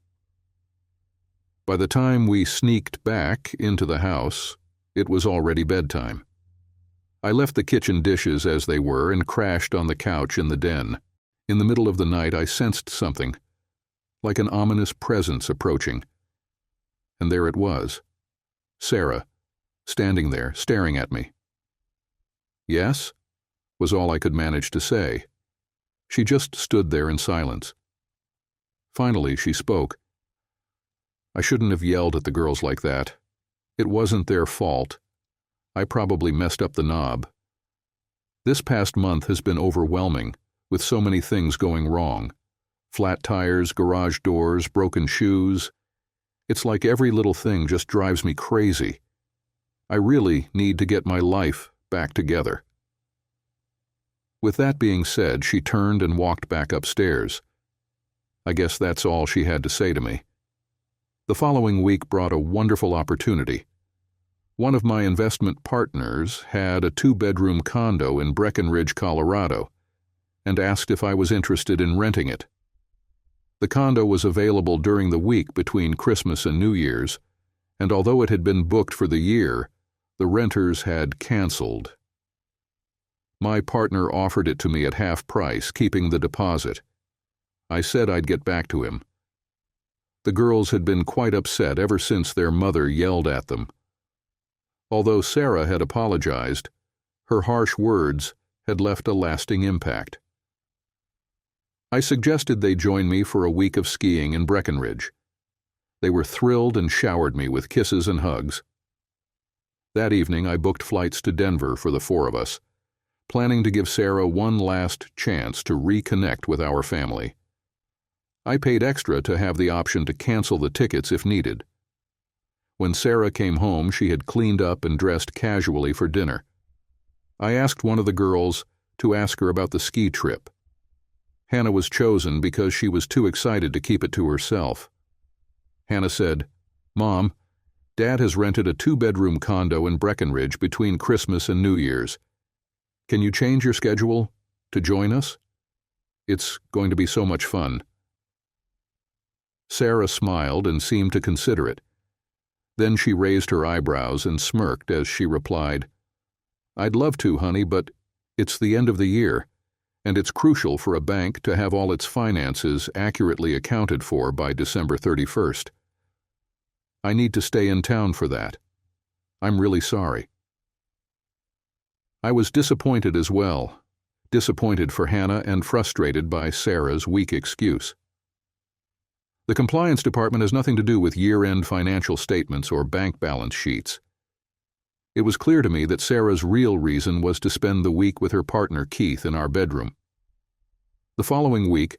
By the time we sneaked back into the house, it was already bedtime. I left the kitchen dishes as they were and crashed on the couch in the den. In the middle of the night, I sensed something, like an ominous presence approaching. And there it was, Sarah, standing there, staring at me. "Yes?" was all I could manage to say. She just stood there in silence. Finally, she spoke. "I shouldn't have yelled at the girls like that. It wasn't their fault. I probably messed up the knob. This past month has been overwhelming, with so many things going wrong. Flat tires, garage doors, broken shoes. It's like every little thing just drives me crazy. I really need to get my life back together." With that being said, she turned and walked back upstairs. I guess that's all she had to say to me. The following week brought a wonderful opportunity. One of my investment partners had a 2-bedroom condo in Breckenridge, Colorado, and asked if I was interested in renting it. The condo was available during the week between Christmas and New Year's, and although it had been booked for the year, the renters had canceled. My partner offered it to me at half price, keeping the deposit. I said I'd get back to him. The girls had been quite upset ever since their mother yelled at them. Although Sarah had apologized, her harsh words had left a lasting impact. I suggested they join me for a week of skiing in Breckenridge. They were thrilled and showered me with kisses and hugs. That evening, I booked flights to Denver for the 4 of us, planning to give Sarah one last chance to reconnect with our family. I paid extra to have the option to cancel the tickets if needed. When Sarah came home, she had cleaned up and dressed casually for dinner. I asked one of the girls to ask her about the ski trip. Hannah was chosen because she was too excited to keep it to herself. Hannah said, "Mom, Dad has rented a 2-bedroom condo in Breckenridge between Christmas and New Year's. Can you change your schedule to join us? It's going to be so much fun." Sarah smiled and seemed to consider it. Then she raised her eyebrows and smirked as she replied, "I'd love to, honey, but it's the end of the year, and it's crucial for a bank to have all its finances accurately accounted for by December 31st. I need to stay in town for that. I'm really sorry." I was disappointed as well, disappointed for Hannah and frustrated by Sarah's weak excuse. The compliance department has nothing to do with year-end financial statements or bank balance sheets. It was clear to me that Sarah's real reason was to spend the week with her partner Keith in our bedroom. The following week,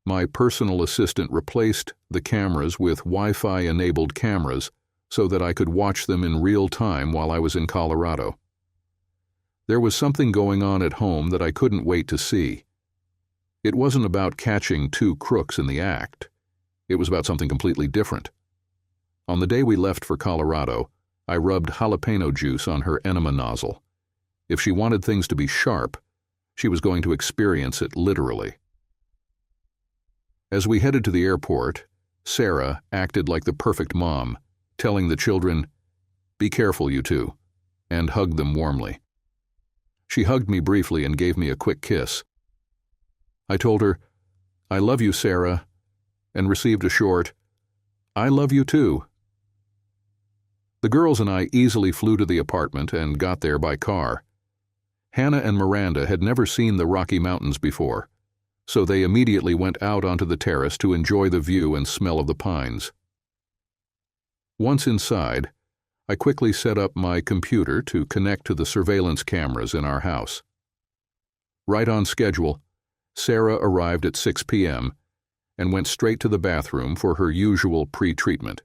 my personal assistant replaced the cameras with Wi-Fi-enabled cameras so that I could watch them in real time while I was in Colorado. There was something going on at home that I couldn't wait to see. It wasn't about catching 2 crooks in the act. It was about something completely different. On the day we left for Colorado, I rubbed jalapeno juice on her enema nozzle. If she wanted things to be sharp, she was going to experience it literally. As we headed to the airport, Sarah acted like the perfect mom, telling the children, "Be careful, you two," and hugged them warmly. She hugged me briefly and gave me a quick kiss. I told her, "I love you, Sarah," and received a short, "I love you too." The girls and I easily flew to the apartment and got there by car. Hannah and Miranda had never seen the Rocky Mountains before, so they immediately went out onto the terrace to enjoy the view and smell of the pines. Once inside, I quickly set up my computer to connect to the surveillance cameras in our house. Right on schedule, Sarah arrived at 6 p.m. and went straight to the bathroom for her usual pre-treatment.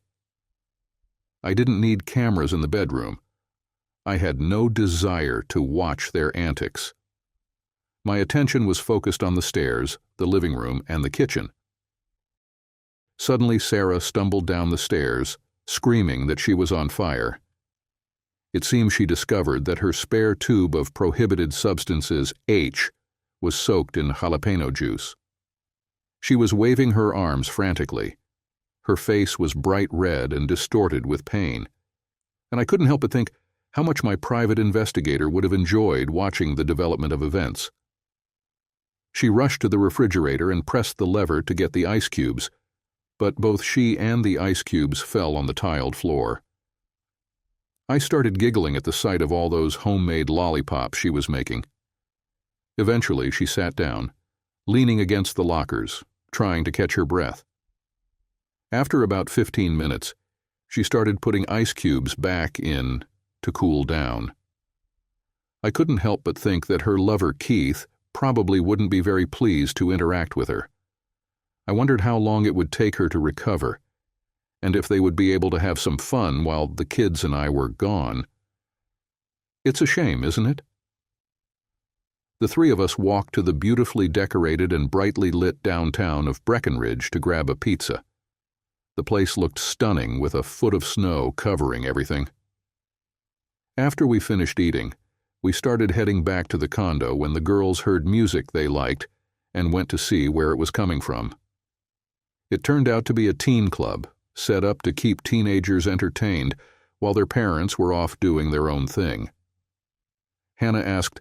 I didn't need cameras in the bedroom. I had no desire to watch their antics. My attention was focused on the stairs, the living room, and the kitchen. Suddenly, Sarah stumbled down the stairs, screaming that she was on fire. It seems she discovered that her spare tube of prohibited substances, H, was soaked in jalapeno juice. She was waving her arms frantically. Her face was bright red and distorted with pain. And I couldn't help but think how much my private investigator would have enjoyed watching the development of events. She rushed to the refrigerator and pressed the lever to get the ice cubes, but both she and the ice cubes fell on the tiled floor. I started giggling at the sight of all those homemade lollipops she was making. Eventually, she sat down, leaning against the lockers, trying to catch her breath. After about 15 minutes, she started putting ice cubes back in to cool down. I couldn't help but think that her lover, Keith, probably wouldn't be very pleased to interact with her. I wondered how long it would take her to recover, and if they would be able to have some fun while the kids and I were gone. It's a shame, isn't it? The three of us walked to the beautifully decorated and brightly lit downtown of Breckenridge to grab a pizza. The place looked stunning with a foot of snow covering everything. After we finished eating, we started heading back to the condo when the girls heard music they liked and went to see where it was coming from. It turned out to be a teen club, set up to keep teenagers entertained while their parents were off doing their own thing. Hannah asked,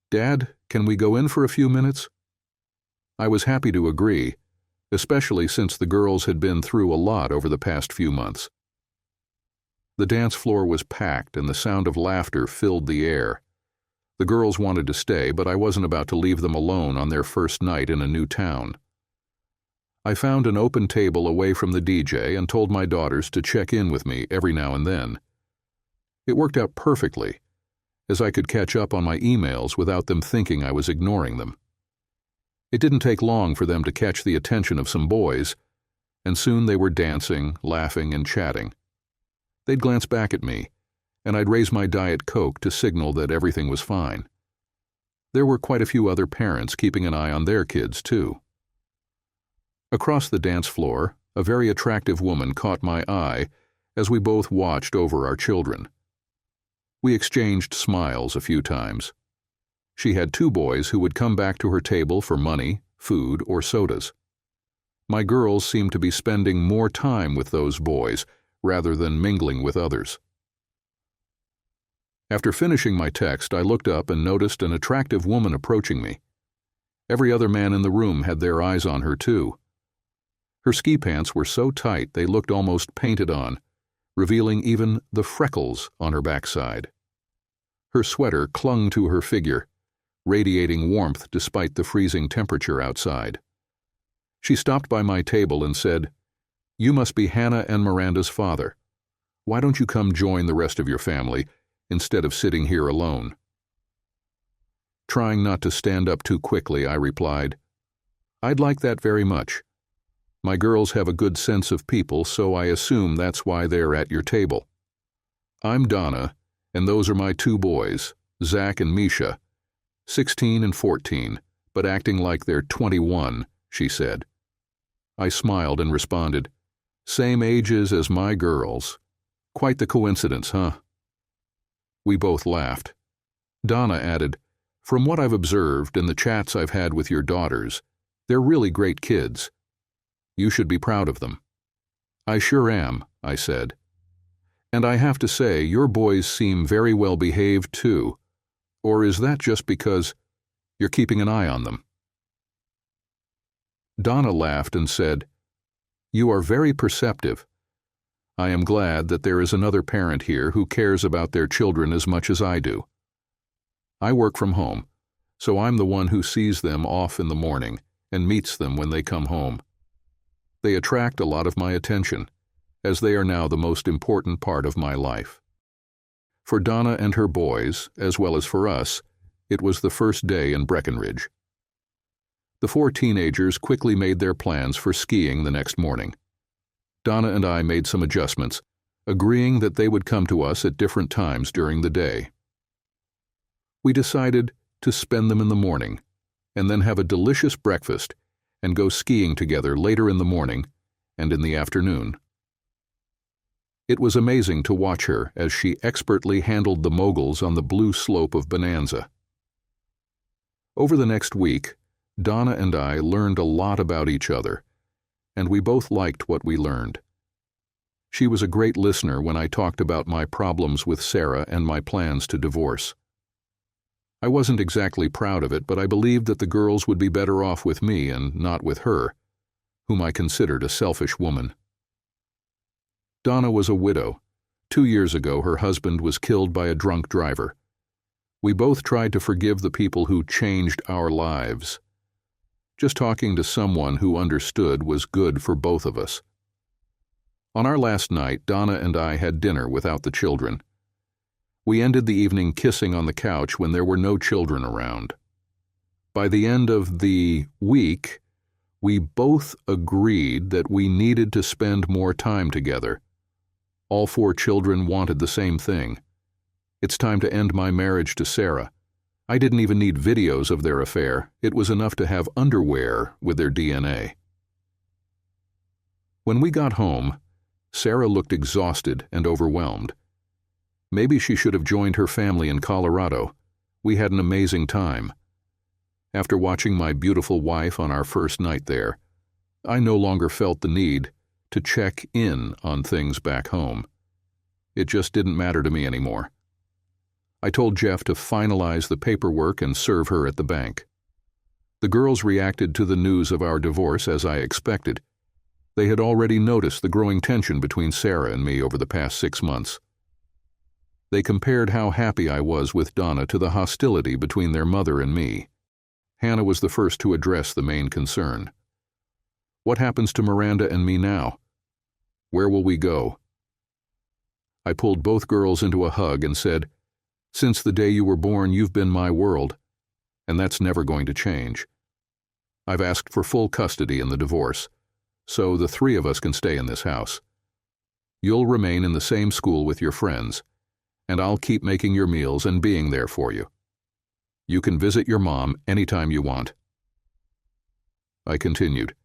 "Dad, can we go in for a few minutes?" I was happy to agree, especially since the girls had been through a lot over the past few months. The dance floor was packed and the sound of laughter filled the air. The girls wanted to stay, but I wasn't about to leave them alone on their first night in a new town. I found an open table away from the DJ and told my daughters to check in with me every now and then. It worked out perfectly, as I could catch up on my emails without them thinking I was ignoring them. It didn't take long for them to catch the attention of some boys, and soon they were dancing, laughing, and chatting. They'd glance back at me, and I'd raise my Diet Coke to signal that everything was fine. There were quite a few other parents keeping an eye on their kids, too. Across the dance floor, a very attractive woman caught my eye as we both watched over our children. We exchanged smiles a few times. She had two boys who would come back to her table for money, food, or sodas. My girls seemed to be spending more time with those boys rather than mingling with others. After finishing my text, I looked up and noticed an attractive woman approaching me. Every other man in the room had their eyes on her, too. Her ski pants were so tight they looked almost painted on, revealing even the freckles on her backside. Her sweater clung to her figure, radiating warmth despite the freezing temperature outside. She stopped by my table and said, "You must be Hannah and Miranda's father. Why don't you come join the rest of your family instead of sitting here alone?" Trying not to stand up too quickly, I replied, "I'd like that very much. My girls have a good sense of people, so I assume that's why they're at your table. I'm Donna, and those are my two boys, Zach and Misha, 16 and 14, but acting like they're 21, she said. I smiled and responded, "Same ages as my girls. Quite the coincidence, huh?" We both laughed. Donna added, "From what I've observed in the chats I've had with your daughters, they're really great kids. You should be proud of them." "I sure am," I said. "And I have to say, your boys seem very well behaved too. Or is that just because you're keeping an eye on them?" Donna laughed and said, "You are very perceptive. I am glad that there is another parent here who cares about their children as much as I do. I work from home, so I'm the one who sees them off in the morning and meets them when they come home. They attract a lot of my attention, as they are now the most important part of my life." For Donna and her boys, as well as for us, it was the first day in Breckenridge. The four teenagers quickly made their plans for skiing the next morning. Donna and I made some adjustments, agreeing that they would come to us at different times during the day. We decided to spend them in the morning, and then have a delicious breakfast and go skiing together later in the morning and in the afternoon. It was amazing to watch her as she expertly handled the moguls on the blue slope of Bonanza. Over the next week, Donna and I learned a lot about each other, and we both liked what we learned. She was a great listener when I talked about my problems with Sarah and my plans to divorce. I wasn't exactly proud of it, but I believed that the girls would be better off with me and not with her, whom I considered a selfish woman. Donna was a widow. 2 years ago, her husband was killed by a drunk driver. We both tried to forgive the people who changed our lives. Just talking to someone who understood was good for both of us. On our last night, Donna and I had dinner without the children. We ended the evening kissing on the couch when there were no children around. By the end of the week, we both agreed that we needed to spend more time together. All 4 children wanted the same thing. It's time to end my marriage to Sarah. I didn't even need videos of their affair. It was enough to have underwear with their DNA. When we got home, Sarah looked exhausted and overwhelmed. Maybe she should have joined her family in Colorado. We had an amazing time. After watching my beautiful wife on our first night there, I no longer felt the need to check in on things back home. It just didn't matter to me anymore. I told Jeff to finalize the paperwork and serve her at the bank. The girls reacted to the news of our divorce as I expected. They had already noticed the growing tension between Sarah and me over the past 6 months. They compared how happy I was with Donna to the hostility between their mother and me. Hannah was the first to address the main concern. What happens to Miranda and me now? Where will we go? I pulled both girls into a hug and said, "Since the day you were born, you've been my world, and that's never going to change. I've asked for full custody in the divorce, so the 3 of us can stay in this house. You'll remain in the same school with your friends, and I'll keep making your meals and being there for you. You can visit your mom anytime you want." I continued.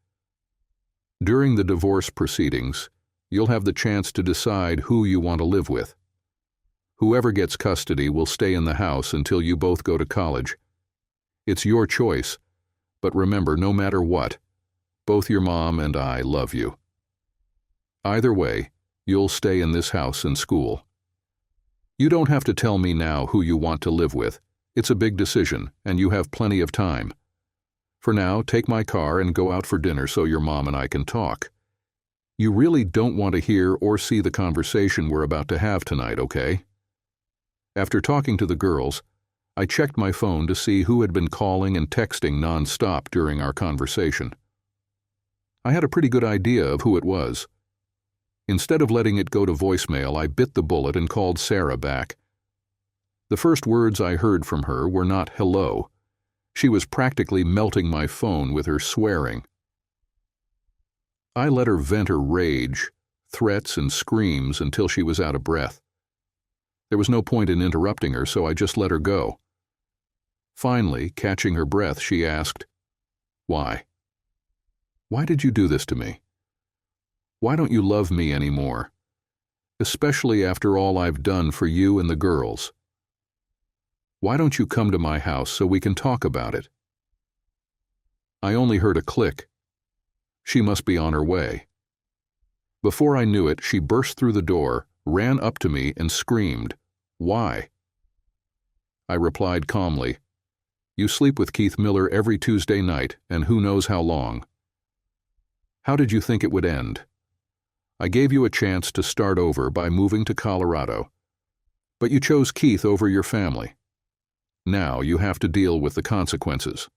During the divorce proceedings, you'll have the chance to decide who you want to live with. Whoever gets custody will stay in the house until you both go to college. It's your choice, but remember, no matter what, both your mom and I love you. Either way, you'll stay in this house and school. You don't have to tell me now who you want to live with. It's a big decision, and you have plenty of time. For now, take my car and go out for dinner so your mom and I can talk. You really don't want to hear or see the conversation we're about to have tonight, okay? After talking to the girls, I checked my phone to see who had been calling and texting non-stop during our conversation. I had a pretty good idea of who it was. Instead of letting it go to voicemail, I bit the bullet and called Sarah back. The first words I heard from her were not hello. She was practically melting my phone with her swearing. I let her vent her rage, threats, and screams until she was out of breath. There was no point in interrupting her, so I just let her go. Finally, catching her breath, she asked, "Why? Why did you do this to me? Why don't you love me anymore? Especially after all I've done for you and the girls. Why don't you come to my house so we can talk about it?" I only heard a click. She must be on her way. Before I knew it, she burst through the door, ran up to me, and screamed, "Why?" I replied calmly, "You sleep with Keith Miller every Tuesday night, and who knows how long. How did you think it would end? I gave you a chance to start over by moving to Colorado, but you chose Keith over your family. Now you have to deal with the consequences.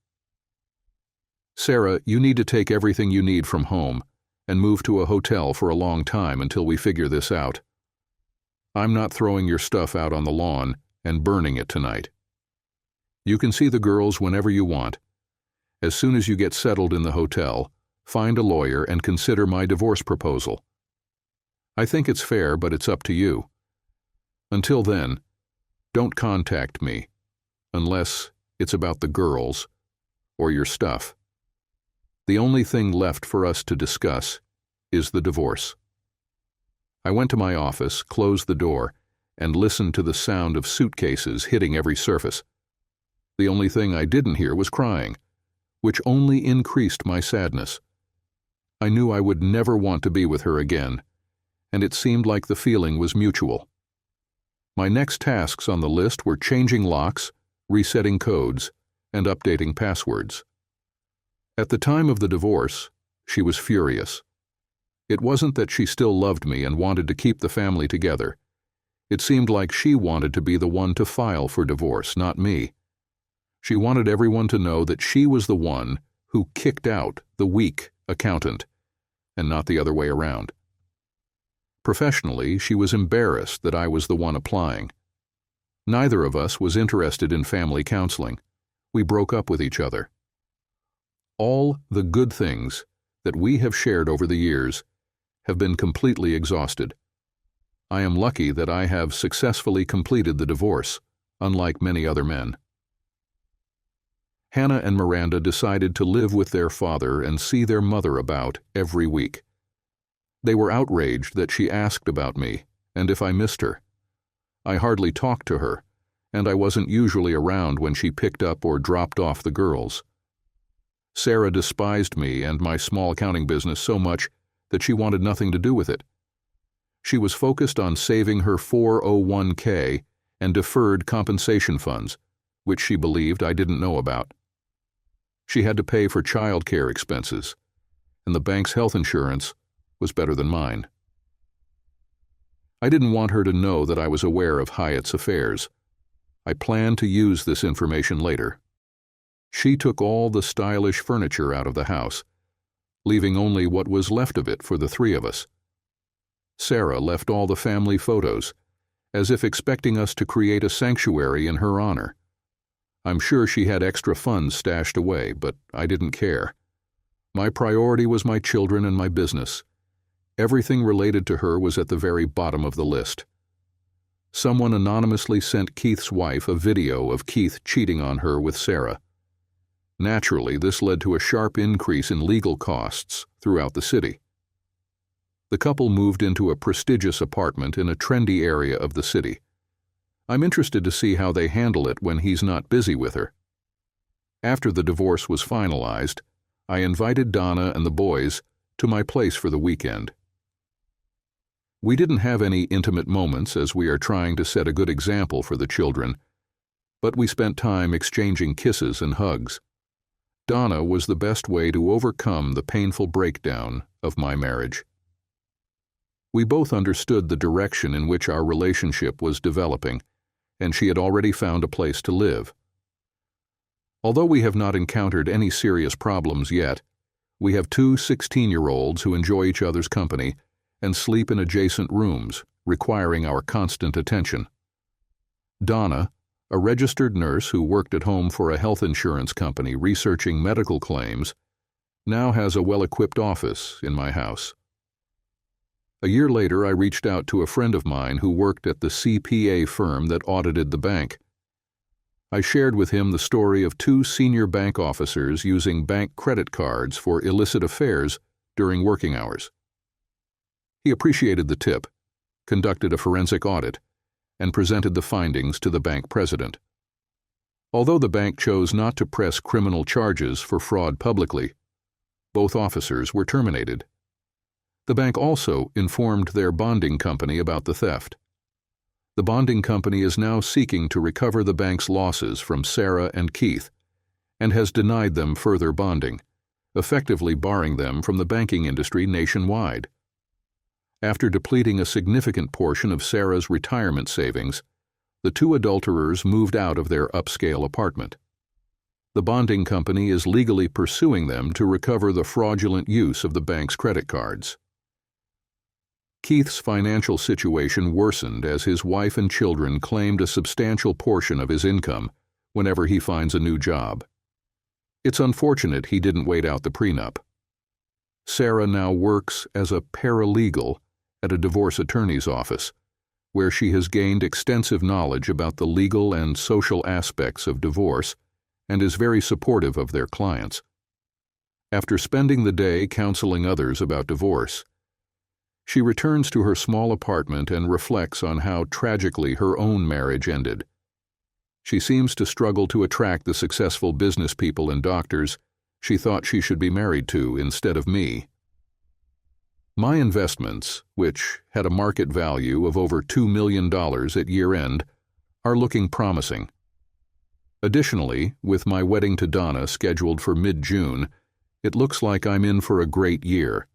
Sarah, you need to take everything you need from home and move to a hotel for a long time until we figure this out. I'm not throwing your stuff out on the lawn and burning it tonight. You can see the girls whenever you want. As soon as you get settled in the hotel, find a lawyer and consider my divorce proposal. I think it's fair, but it's up to you. Until then, don't contact me, unless it's about the girls or your stuff. The only thing left for us to discuss is the divorce." I went to my office, closed the door, and listened to the sound of suitcases hitting every surface. The only thing I didn't hear was crying, which only increased my sadness. I knew I would never want to be with her again, and it seemed like the feeling was mutual. My next tasks on the list were changing locks, resetting codes, and updating passwords. At the time of the divorce, she was furious. It wasn't that she still loved me and wanted to keep the family together. It seemed like she wanted to be the one to file for divorce, not me. She wanted everyone to know that she was the one who kicked out the weak accountant, and not the other way around. Professionally, she was embarrassed that I was the one applying. Neither of us was interested in family counseling. We broke up with each other. All the good things that we have shared over the years have been completely exhausted. I am lucky that I have successfully completed the divorce, unlike many other men. Hannah and Miranda decided to live with their father and see their mother about every week. They were outraged that she asked about me and if I missed her. I hardly talked to her, and I wasn't usually around when she picked up or dropped off the girls. Sarah despised me and my small accounting business so much that she wanted nothing to do with it. She was focused on saving her 401k and deferred compensation funds, which she believed I didn't know about. She had to pay for child care expenses, and the bank's health insurance was better than mine. I didn't want her to know that I was aware of Hyatt's affairs. I planned to use this information later. She took all the stylish furniture out of the house, leaving only what was left of it for the three of us. Sarah left all the family photos, as if expecting us to create a sanctuary in her honor. I'm sure she had extra funds stashed away, but I didn't care. My priority was my children and my business. Everything related to her was at the very bottom of the list. Someone anonymously sent Keith's wife a video of Keith cheating on her with Sarah. Naturally, this led to a sharp increase in legal costs throughout the city. The couple moved into a prestigious apartment in a trendy area of the city. I'm interested to see how they handle it when he's not busy with her. After the divorce was finalized, I invited Donna and the boys to my place for the weekend. We didn't have any intimate moments as we are trying to set a good example for the children, but we spent time exchanging kisses and hugs. Donna was the best way to overcome the painful breakdown of my marriage. We both understood the direction in which our relationship was developing, and she had already found a place to live. Although we have not encountered any serious problems yet, we have two 16-year-olds who enjoy each other's company and sleep in adjacent rooms, requiring our constant attention. Donna, a registered nurse who worked at home for a health insurance company researching medical claims, now has a well-equipped office in my house. A year later, I reached out to a friend of mine who worked at the CPA firm that audited the bank. I shared with him the story of two senior bank officers using bank credit cards for illicit affairs during working hours. He appreciated the tip, conducted a forensic audit, and presented the findings to the bank president. Although the bank chose not to press criminal charges for fraud publicly, both officers were terminated. The bank also informed their bonding company about the theft. The bonding company is now seeking to recover the bank's losses from Sarah and Keith and has denied them further bonding, effectively barring them from the banking industry nationwide. After depleting a significant portion of Sarah's retirement savings, the two adulterers moved out of their upscale apartment. The bonding company is legally pursuing them to recover the fraudulent use of the bank's credit cards. Keith's financial situation worsened as his wife and children claimed a substantial portion of his income whenever he finds a new job. It's unfortunate he didn't wait out the prenup. Sarah now works as a paralegal at a divorce attorney's office, where she has gained extensive knowledge about the legal and social aspects of divorce and is very supportive of their clients. After spending the day counseling others about divorce, she returns to her small apartment and reflects on how tragically her own marriage ended. She seems to struggle to attract the successful business people and doctors she thought she should be married to instead of me. My investments, which had a market value of over $2 million at year-end, are looking promising. Additionally, with my wedding to Donna scheduled for mid-June, it looks like I'm in for a great year.